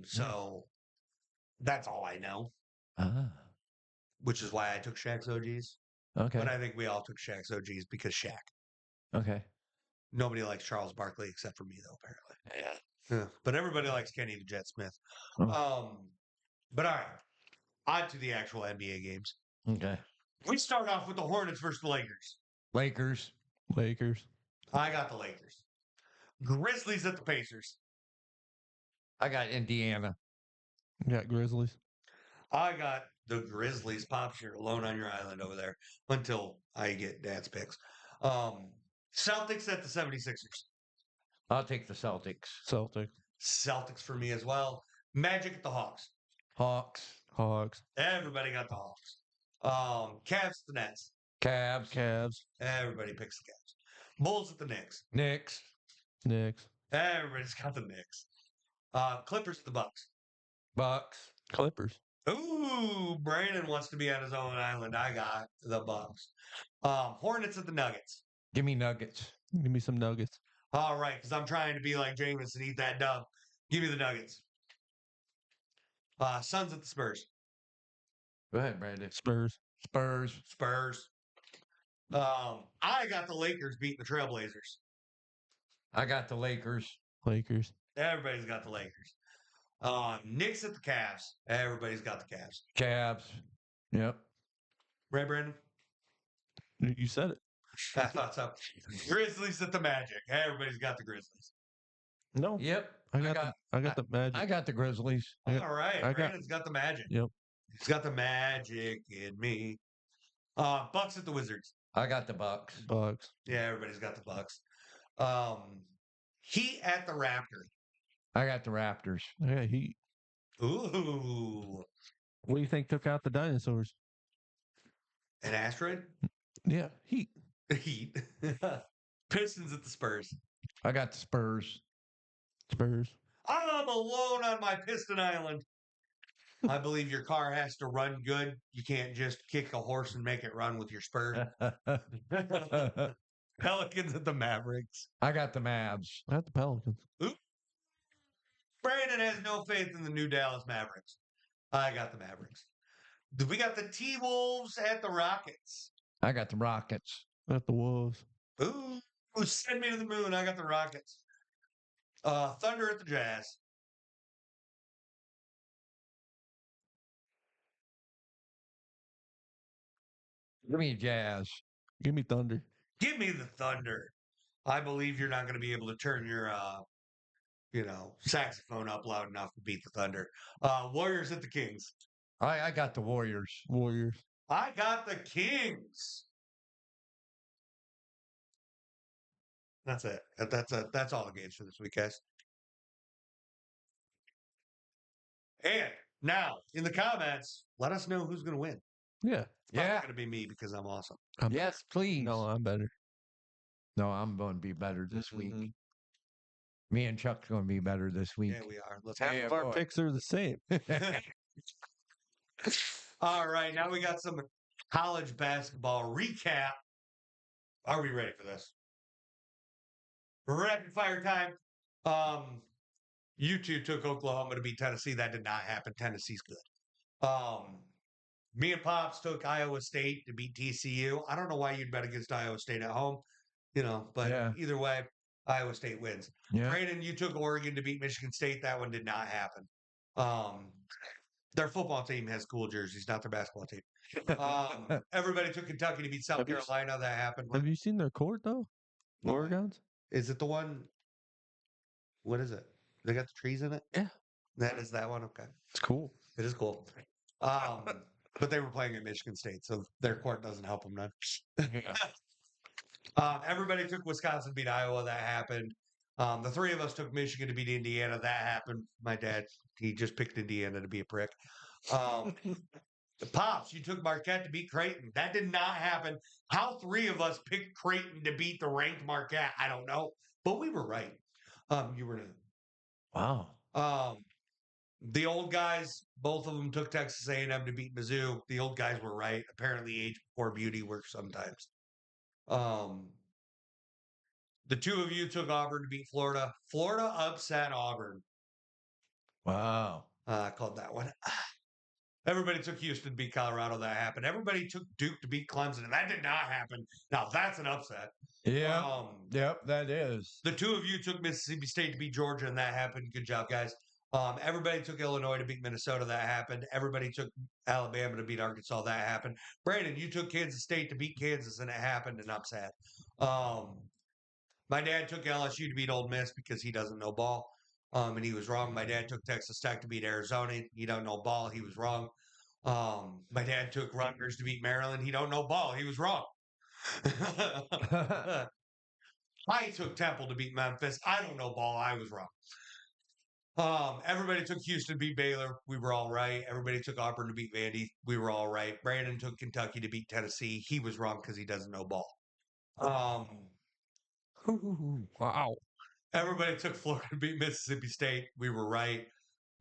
So that's all I know. Which is why I took Shaq's OGs. Okay. But I think we all took Shaq's OGs because Shaq. Okay. Nobody likes Charles Barkley except for me, though, apparently. Yeah. But everybody likes Kenny the Jet Smith. But all right. On to the actual NBA games. Okay. We start off with the Hornets versus the Lakers. Lakers. Lakers. I got the Lakers. Grizzlies at the Pacers. I got Indiana. You got Grizzlies. I got the Grizzlies. Pops, you're alone on your island over there until I get Dad's picks. Celtics at the 76ers. I'll take the Celtics. Celtics. Celtics for me as well. Magic at the Hawks. Hawks. Hawks. Everybody got the Hawks. Cavs at the Nets. Cavs. Cavs. Everybody picks the Cavs. Bulls at the Knicks. Knicks. Knicks. Everybody's got the Knicks. Clippers at the Bucks. Bucks. Clippers. Ooh, Brandon wants to be on his own island. I got the Bucks. Hornets at the Nuggets. Give me Nuggets. Give me some Nuggets. All right, because I'm trying to be like Jameis and eat that dub. Give me the Nuggets. Suns at the Spurs. Go ahead, Brandon. Spurs. Spurs. I got the Lakers beating the Trailblazers. I got the Lakers. Lakers. Everybody's got the Lakers. Knicks at the Cavs. Everybody's got the Cavs. Cavs. Yep. Right, Brandon? You said it. I thought so. Grizzlies at the Magic. Everybody's got the Grizzlies. No. Yep. I got the Magic. I got the Grizzlies. Yeah, All right. I got- Brandon's got the Magic. Yep. He's got the magic in me. Bucks at the Wizards. I got the Bucks. Bucks. Yeah, everybody's got the Bucks. Heat at the Raptors. I got the Raptors. Yeah, Heat. Ooh. What do you think took out the dinosaurs? An asteroid? Yeah, Heat. Heat. Pistons at the Spurs. I got the Spurs. Spurs. I'm alone on my Piston Island. I believe your car has to run good. You can't just kick a horse and make it run with your spurs. Pelicans at the Mavericks. I got the Mavs. I got the Pelicans. Brandon has no faith in the new Dallas Mavericks. I got the Mavericks. We got the T-Wolves at the Rockets. I got the Rockets. I got the Wolves. Ooh, send me to the moon. I got the Rockets. Thunder at the Jazz. Give me Jazz. Give me Thunder. Give me the Thunder. I believe you're not going to be able to turn your, saxophone up loud enough to beat the Thunder. Warriors at the Kings. I got the Warriors. Warriors. I got the Kings. That's it. That's all the games for this week, guys. And now, in the comments, let us know who's going to win. Yeah. It's not going to be me because I'm awesome. Yes, please. No, I'm better. No, I'm going to be better this week. Mhm. Me and Chuck's going to be better this week. Yeah, we are. Let's Half Yeah, of our boy. picks are the same. All right, now we got some college basketball recap. Are we ready for this? Rapid fire time. You two took Oklahoma to beat Tennessee. That did not happen. Tennessee's good. Me and Pops took Iowa State to beat TCU. I don't know why you'd bet against Iowa State at home, but Yeah. either way, Iowa State wins. Yeah. Brandon, you took Oregon to beat Michigan State. That one did not happen. Their football team has cool jerseys, not their basketball team. Everybody took Kentucky to beat South Have you s- Carolina. That happened. Have you seen their court though? No. Oregon's? Is it the one? What is it? They got the trees in it? Yeah. That is that one? Okay. It's cool. It is cool. But they were playing at Michigan State, so their court doesn't help them none. Everybody took Wisconsin to beat Iowa. That happened. The three of us took Michigan to beat Indiana. That happened. My dad, he just picked Indiana to be a prick. Pops, you took Marquette to beat Creighton. That did not happen. How three of us picked Creighton to beat the ranked Marquette? I don't know. But we were right. You were not. Wow. The old guys, both of them took Texas A&M to beat Mizzou. The old guys were right. Apparently, age before beauty works sometimes. The two of you took Auburn to beat Florida. Florida upset Auburn. Wow. I called that one. Everybody took Houston to beat Colorado. That happened. Everybody took Duke to beat Clemson, and that did not happen. Now, that's an upset. Yeah. Yep, that is. The two of you took Mississippi State to beat Georgia, and that happened. Good job, guys. Everybody took Illinois to beat Minnesota. That happened. Everybody took Alabama to beat Arkansas. That happened. Brandon, you took Kansas State to beat Kansas, and it happened, and I'm sad. My dad took LSU to beat Ole Miss because he doesn't know ball, and he was wrong. My dad took Texas Tech to beat Arizona. He don't know ball. He was wrong. My dad took Rutgers to beat Maryland. He don't know ball. He was wrong. I took Temple to beat Memphis. I don't know ball. I was wrong. Everybody took Houston to beat Baylor. We were all right. Everybody took Auburn to beat Vandy. We were all right. Brandon took Kentucky to beat Tennessee. He was wrong because he doesn't know ball. Wow. Everybody took Florida to beat Mississippi State. We were right.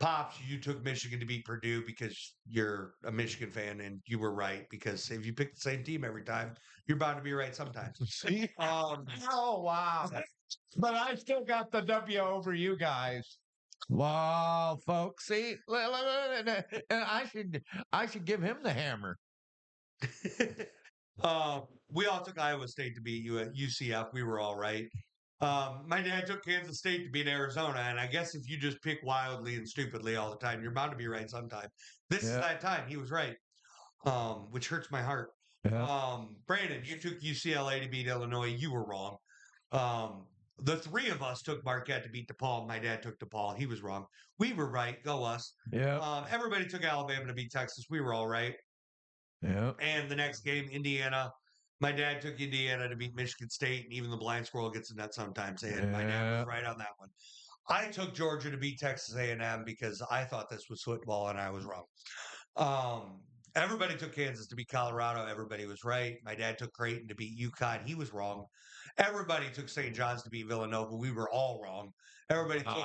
Pops, you took Michigan to beat Purdue because you're a Michigan fan, and you were right because if you pick the same team every time, you're bound to be right sometimes. See? Oh, wow. But I still got the W over you guys. Wow, folks. See, and I should give him the hammer. We all took Iowa State to beat you at UCF. We were all right. My dad took Kansas State to beat Arizona, and I guess if you just pick wildly and stupidly all the time, you're bound to be right sometime. This is that time. He was right, which hurts my heart. Yeah. Brandon, you took UCLA to beat Illinois. You were wrong. The three of us took Marquette to beat DePaul. My dad took DePaul. He was wrong. We were right. Go us. Yeah. Everybody took Alabama to beat Texas. We were all right. Yeah. And the next game, Indiana. My dad took Indiana to beat Michigan State, and even the blind squirrel gets in that sometimes. And my dad was right on that one. I took Georgia to beat Texas A&M because I thought this was football, and I was wrong. Everybody took Kansas to beat Colorado. Everybody was right. My dad took Creighton to beat UConn. He was wrong. Everybody took St. John's to beat Villanova. We were all wrong. Everybody took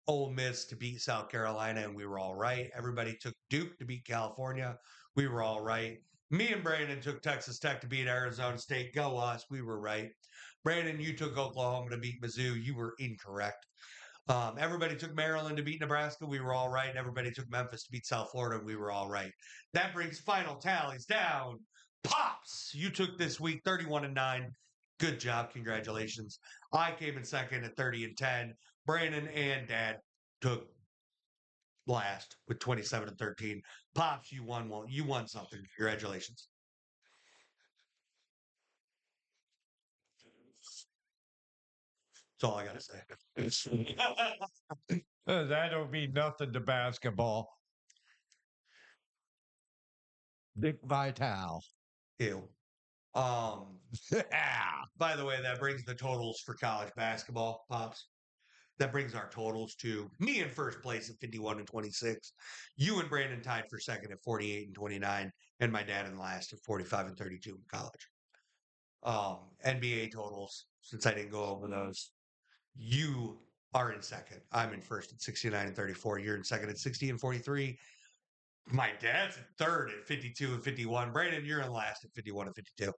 Ole Miss to beat South Carolina, and we were all right. Everybody took Duke to beat California. We were all right. Me and Brandon took Texas Tech to beat Arizona State. Go us. We were right. Brandon, you took Oklahoma to beat Mizzou. You were incorrect. Everybody took Maryland to beat Nebraska. We were all right. And everybody took Memphis to beat South Florida. We were all right. That brings final tallies down. Pops, you took this week 31-9. Good job. Congratulations. I came in second at 30-10. Brandon and Dad took last with 27-13. Pops, you won. Well, you won something. Congratulations. That's all I got to say. That'll be nothing to basketball. Dick Vitale. Ew. By the way, that brings the totals for college basketball, Pops. That brings our totals to me in first place at 51-26, you and Brandon tied for second at 48-29, and my dad in last at 45-32 in college. NBA totals, since I didn't go over those, you are in second. I'm in first at 69-34. You're in second at 60-43. My dad's in third at 52-51. Brandon, you're in last at 51-52.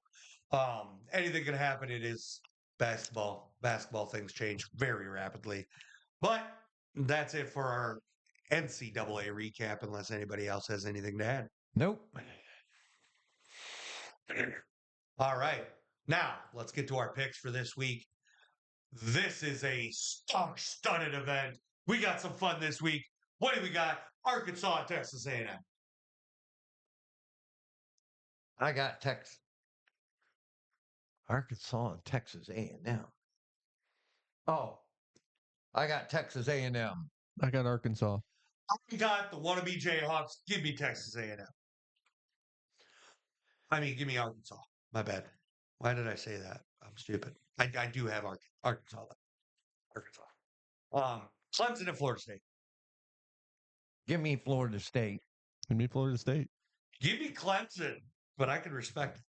Anything can happen. It is basketball. Basketball things change very rapidly. But that's it for our NCAA recap, unless anybody else has anything to add. Nope. All right. Now, let's get to our picks for this week. This is a star-studded event. We got some fun this week. What do we got? Arkansas, Texas A&M. I got Texas. Arkansas and Texas A&M. Oh, I got Texas A&M. I got Arkansas. I got the wannabe Jayhawks. Give me Texas A&M. I mean, give me Arkansas. My bad. Why did I say that? I'm stupid. I do have Arkansas. Clemson and Florida State. Give me Florida State. Give me Florida State. Give me Clemson, but I can respect it.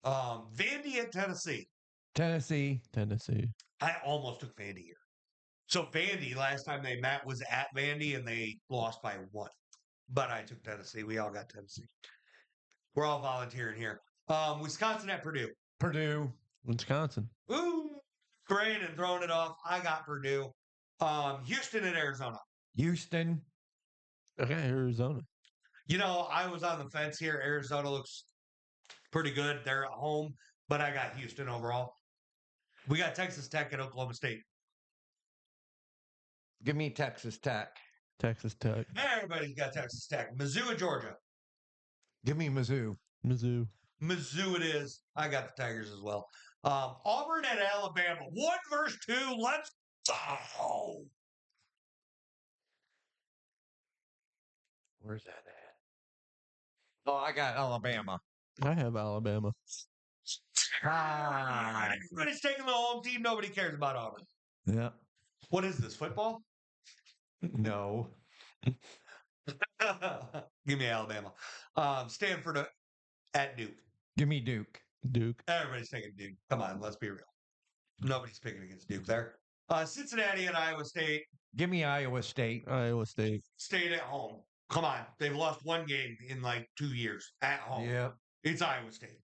Vandy at Tennessee. Tennessee. I almost took Vandy here. So Vandy, last time they met was at Vandy, and they lost by 1. But I took Tennessee. We all got Tennessee. We're all volunteering here. Wisconsin at Purdue. Purdue. Wisconsin. Ooh, Brandon throwing it off. I got Purdue. Houston at Arizona. Houston. Okay, Arizona. You know, I was on the fence here. Arizona looks pretty good. They're at home, but I got Houston overall. We got Texas Tech and Oklahoma State. Give me Texas Tech. Texas Tech. Everybody's got Texas Tech. Mizzou and Georgia. Give me Mizzou. Mizzou. Mizzou it is. I got the Tigers as well. Auburn and Alabama. 1 versus 2. Let's go. Where's that at? Oh, I got Alabama. I have Alabama. Everybody's taking the home team. Nobody cares about Auburn. Yeah. What is this, football? No. Give me Alabama. Stanford at Duke. Give me Duke. Duke. Everybody's taking Duke. Come on, let's be real. Nobody's picking against Duke there. Cincinnati and Iowa State. Give me Iowa State. Iowa State. Stayed at home. Come on. They've lost 1 game in like 2 years at home. Yeah. It's Iowa State.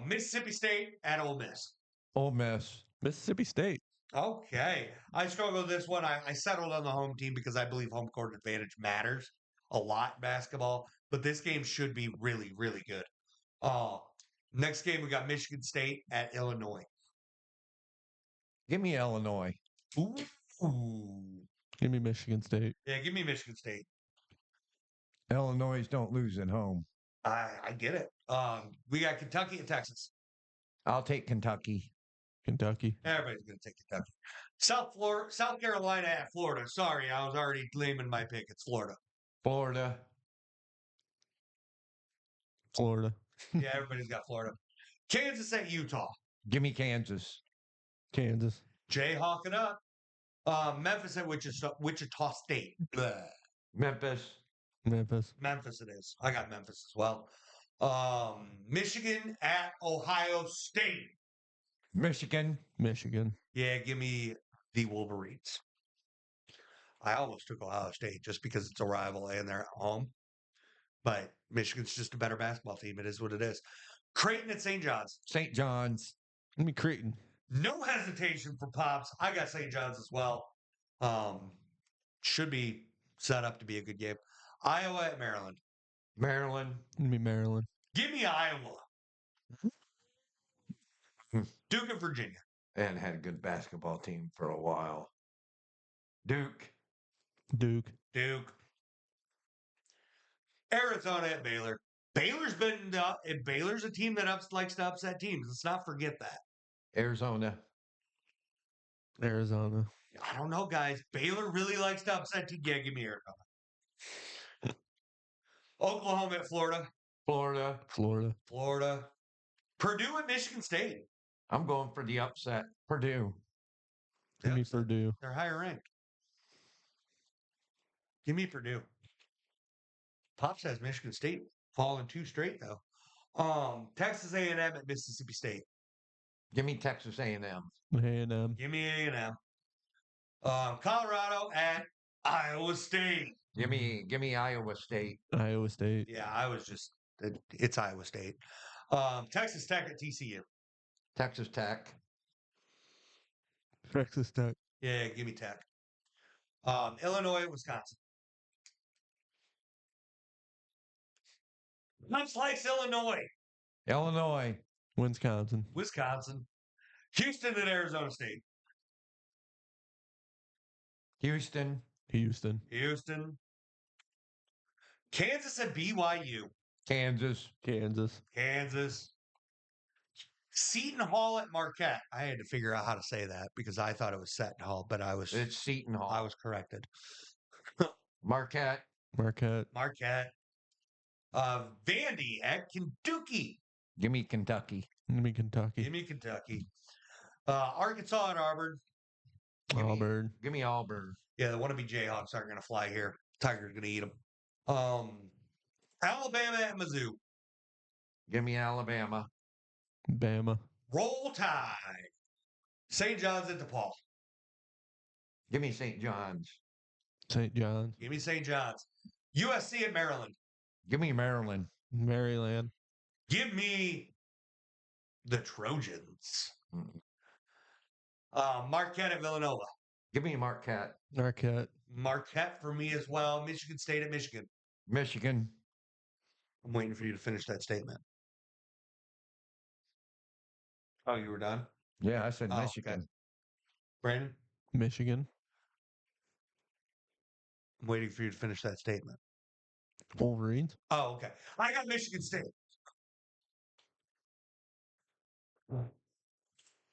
Mississippi State at Ole Miss. Ole Miss. Mississippi State. Okay. I struggled with this one. I settled on the home team because I believe home court advantage matters a lot in basketball. But this game should be really, really good. Next game, we got Michigan State at Illinois. Give me Illinois. Ooh. Give me Michigan State. Yeah, give me Michigan State. Illinois don't lose at home. I get it. We got Kentucky and Texas. I'll take Kentucky. Kentucky. Everybody's going to take Kentucky. South Carolina at Florida. Sorry, I was already naming my pick. It's Florida. Florida. Florida. Yeah, everybody's got Florida. Kansas at Utah. Give me Kansas. Kansas. Jayhawking up. Memphis at Wichita State. Bleh. Memphis. Memphis. Memphis it is. I got Memphis as well. Michigan at Ohio State. Michigan. Michigan. Yeah, give me the Wolverines. I almost took Ohio State just because it's a rival and they're at home. But Michigan's just a better basketball team. It is what it is. Creighton at St. John's. St. John's. Give me Creighton. No hesitation for Pops. I got St. John's as well. Should be set up to be a good game. Iowa at Maryland. Maryland. Give me Maryland. Give me Iowa. Duke and Virginia. And had a good basketball team for a while. Duke. Duke. Duke. Arizona at Baylor. Baylor's a team that likes to upset teams. Let's not forget that. Arizona. Arizona. I don't know, guys. Baylor really likes to upset teams. Yeah, give me Arizona. Oklahoma at Florida. Florida. Florida. Florida. Purdue at Michigan State. I'm going for the upset. Purdue. Give me Purdue. They're higher ranked. Give me Purdue. Pops has Michigan State falling 2 straight though. Texas A&M at Mississippi State. Give me Texas A&M. A&M. Give me A&M. Colorado at Iowa State. Give me Iowa State. Iowa State. Yeah, it's Iowa State. Texas Tech at TCU. Texas Tech. Texas Tech. Yeah, give me Tech. Illinois, Wisconsin. Much likes Illinois. Illinois. Wisconsin. Wisconsin. Houston and Arizona State. Houston. Houston. Houston. Kansas and BYU. Kansas. Kansas. Kansas. Seton Hall at Marquette. I had to figure out how to say that because I thought it was Seton Hall, but It's Seton Hall. I was corrected. Marquette. Marquette. Marquette. Vandy at Kentucky. Give me Kentucky. Give me Kentucky. Give me Kentucky. Arkansas at Auburn. Auburn. Give me Auburn. Yeah, the wannabe Jayhawks aren't going to fly here. Tiger's going to eat them. Alabama at Mizzou. Give me Alabama. Bama. Roll Tide. St. John's at DePaul. Give me St. John's. St. John's. Give me St. John's. USC at Maryland. Give me Maryland. Maryland. Give me the Trojans. Marquette at Villanova. Give me Marquette. Marquette. Marquette for me as well. Michigan State at Michigan. Michigan. I'm waiting for you to finish that statement. Oh, you were done? Yeah, I said Oh, Michigan. okay. Brandon? Michigan. I'm waiting for you to finish that statement. Wolverines. Oh, okay. I got Michigan State.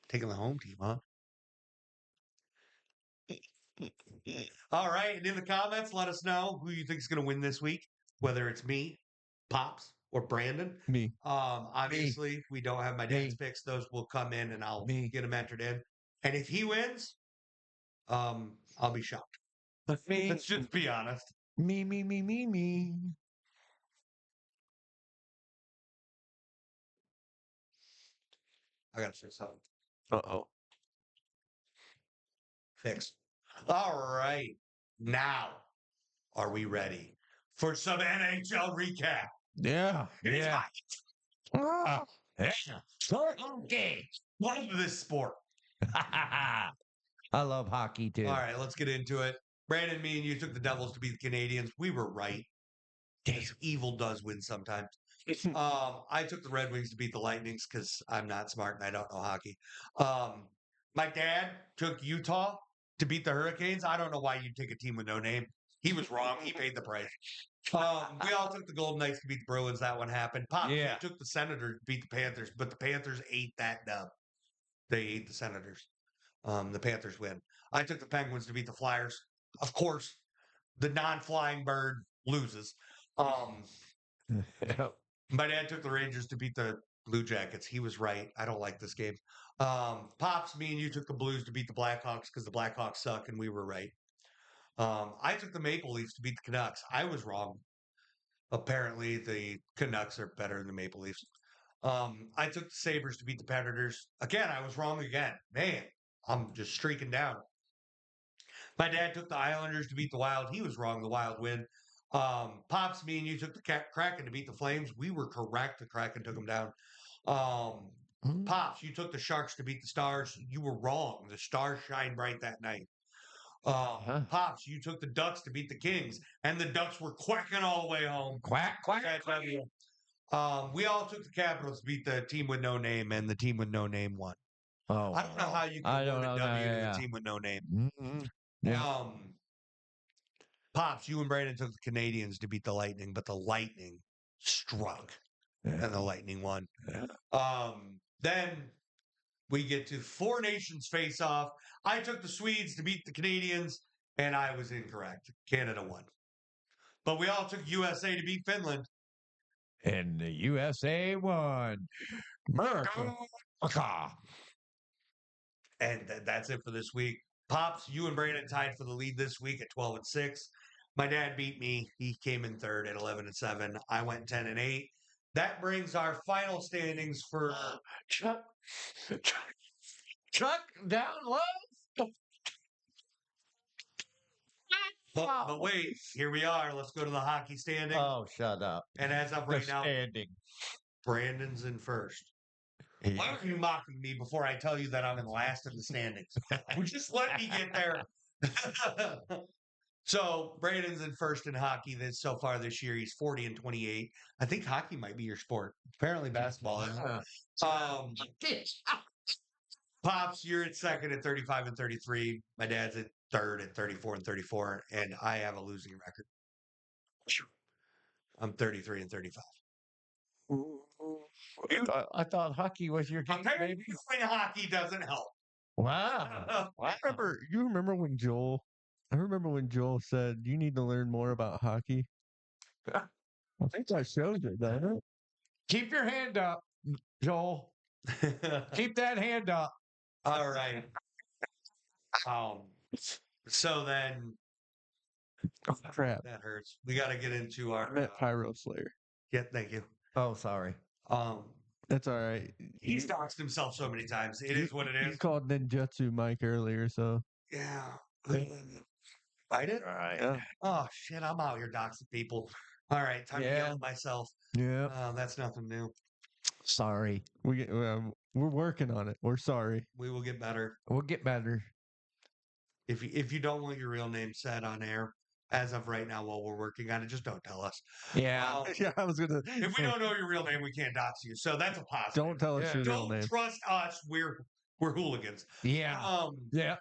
Taking the home team, huh? All right. And in the comments, let us know who you think is going to win this week, whether it's me, Pops, or Brandon. Me. Obviously, if we don't have my dad's picks, those will come in and I'll get them entered in. And if he wins, I'll be shocked. Let's just be honest. Me. I got to say something. Uh-oh. Fixed. All right. Now, are we ready for some NHL recap? Yeah. It's Yeah. hot. Okay. Love this sport. I love hockey too. All right, let's get into it. Brandon, me and you took the Devils to beat the Canadians. We were right. As evil does win sometimes. I took the Red Wings to beat the Lightnings because I'm not smart and I don't know hockey. My dad took Utah to beat the Hurricanes. I don't know why you'd take a team with no name. He was wrong. He paid the price. We all took the Golden Knights to beat the Bruins. That one happened. Pop, Yeah. you took the Senators to beat the Panthers, but the Panthers ate that dub. They ate the Senators. The Panthers win. I took the Penguins to beat the Flyers. Of course, the non-flying bird loses. My dad took the Rangers to beat the Blue Jackets. He was right. I don't like this game. Pops, me and you took the Blues to beat the Blackhawks because the Blackhawks suck, and we were right. I took the Maple Leafs to beat the Canucks. I was wrong. Apparently, the Canucks are better than the Maple Leafs. I took the Sabres to beat the Predators. Again, I was wrong again. Man, I'm just streaking down. My dad took the Islanders to beat the Wild. He was wrong. The Wild win. Pops, me and you took the Kraken to beat the Flames. We were correct. The Kraken took them down. Pops, you took the Sharks to beat the Stars. You were wrong. The Stars shined bright that night. Pops, you took the Ducks to beat the Kings, and the Ducks were quacking all the way home. Quack. We all took the Capitals to beat the team with no name, and the team with no name won. Oh, I don't know how you can win a W to the team with no name. Mm-hmm. Yeah. Pops, you and Brandon took the Canadians to beat the Lightning, but the Lightning struck, and the Lightning won. Then we get to Four Nations face-off. I took the Swedes to beat the Canadians, and I was incorrect. Canada won. But we all took USA to beat Finland. And the USA won. America. And that's it for this week. Pops, you and Brandon tied for the lead this week at 12-6. My dad beat me. He came in third at 11-7. I went 10-8. That brings our final standings for Chuck down low. But wait, here we are. Let's go to the hockey standing. Oh, shut up. And as of right now, standing. Brandon's in first. Why are you mocking me before I tell you that I'm in last in the standings? Well, just let me get there. So Brandon's in first in hockey so far this year. He's 40-28. I think hockey might be your sport. Apparently basketball is. Pops, you're at second at 35-33. My dad's at third at 34-34, and I have a losing record. I'm 33-35. I thought hockey was your game, Apparently, baby. playing hockey doesn't help. Wow. You remember when Joel? I remember when Joel said, "You need to learn more about hockey." I think that shows it, doesn't it? Keep your hand up, Joel. Keep that hand up. All right. So then, Oh, crap. that hurts. We got to get into I our. meant Pyro Slayer. Yeah, thank you. Oh, sorry. That's all right. He's doxed himself so many times. It is what it You is. called ninjutsu Mike earlier, so Yeah. I did? All right. yeah. Oh, shit. I'm out here doxing people. All right. Time to yell at myself. Yeah. That's nothing new. Sorry. We're working on it. We're sorry. We will get better. We'll get better. If you don't want your real name said on air, as of right now, while we're working on it, just don't tell us. Yeah. Yeah, I was gonna. If we don't know your real name, we can't dox you. So that's a positive. Don't tell us your real Don't name. trust us. We're hooligans. Yeah. Yeah.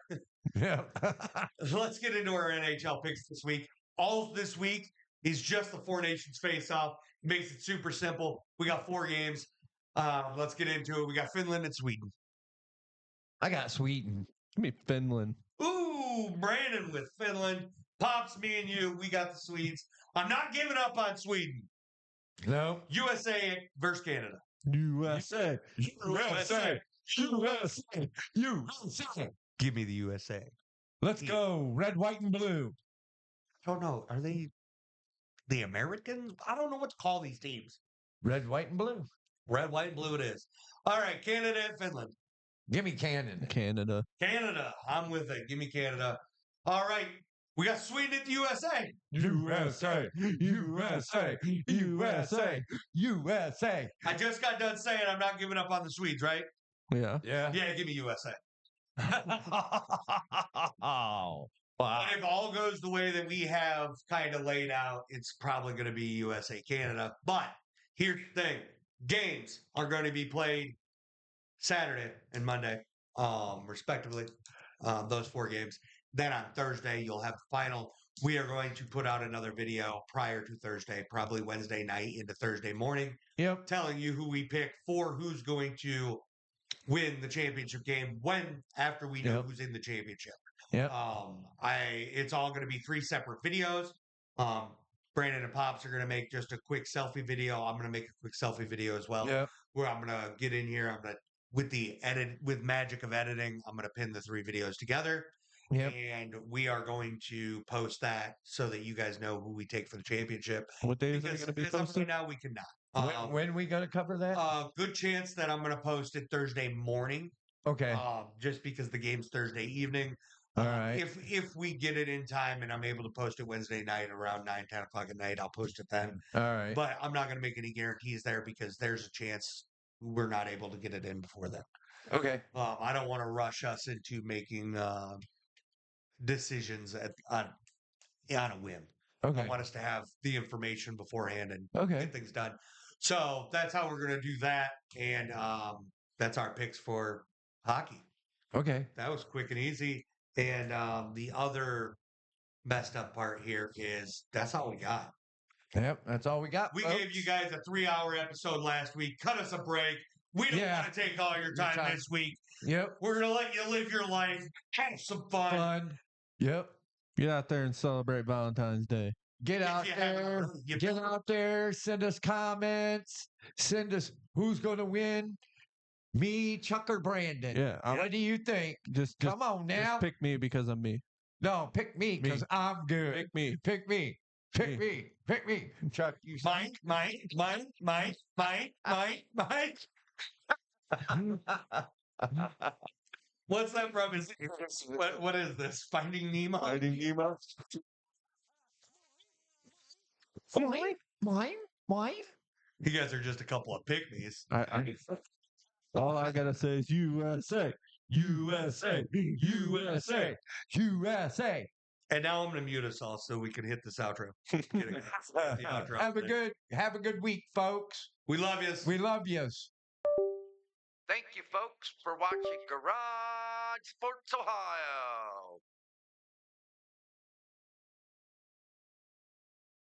Let's get into our NHL picks this week. all this week is just the Four Nations face-off. Makes it super simple. We got 4 games. Let's get into it. We got Finland and Sweden. I got Sweden. Give me Finland. Ooh, Brandon with Finland. Pops, me and you, we got the Swedes. I'm not giving up on Sweden. No. USA versus Canada. USA. USA. USA. USA. Give me the USA. Let's go. Red, white, and blue. I don't know. Are they the Americans? I don't know what to call these teams. Red, white, and blue. Red, white, and blue it is. All right, Canada and Finland. Give me Canada. Canada. Canada. I'm with it. Give me Canada. All right. We got Sweden at the USA. USA. USA. USA. USA. I just got done saying I'm not giving up on the Swedes, right? Yeah. Yeah. Yeah, give me USA. Oh. Wow. And if all goes the way that we have kind of laid out, it's probably going to be USA Canada. But here's the thing: games are going to be played Saturday and Monday, respectively. Those 4 games. Then on Thursday, you'll have the final. We are going to put out another video prior to Thursday, probably Wednesday night into Thursday morning, Yep. telling you who we pick for who's going to win the championship game after we know who's in the championship. Yep. It's all going to be 3 separate videos. Brandon and Pops are going to make just a quick selfie video. I'm going to make a quick selfie video as well. Yep. Where I'm going to get in here. I'm going to, with magic of editing, I'm going to pin the 3 videos together. Yep. And we are going to post that so that you guys know who we take for the championship. What day is it Because going to be as of right posted? now, we cannot. When we going to cover that? Good chance that I'm going to post it Thursday morning. Okay. Just because the game's Thursday evening. All right. If we get it in time and I'm able to post it Wednesday night around 9, 10 o'clock at night, I'll post it then. All right. But I'm not going to make any guarantees there because there's a chance we're not able to get it in before then. Okay. I don't want to rush us into making decisions on a whim. Okay. I want us to have the information beforehand and Okay. get things done. So that's how we're going to do that. And that's our picks for hockey. Okay. That was quick and easy. And the other messed up part here is that's all we got. Yep. That's all we got. We folks. gave you guys a 3-hour episode last week. Cut us a break. We don't want to take all your time this week. Yep. We're going to let you live your life. Have some fun. Yep. Get out there and celebrate Valentine's Day. Get out you haven't there. heard, you Get out there. Send us comments. Send us who's going to win. Me, Chuck, or Brandon. Yeah. What do you think? Just Come on now. Just pick me because I'm me. No, pick me because I'm good. Pick me. Pick me. Pick me. Pick me. Chuck, you Mine. What's that from? What is this? Finding Nemo? Finding Nemo. Mine. You guys are just a couple of pygmies. All I gotta say is USA, USA, USA, USA. And now I'm going to mute us all so we can hit this outro. Kidding. The outro Have a good week, folks. We love you. We love yous. Thank you, folks, for watching Garage Sports Ohio.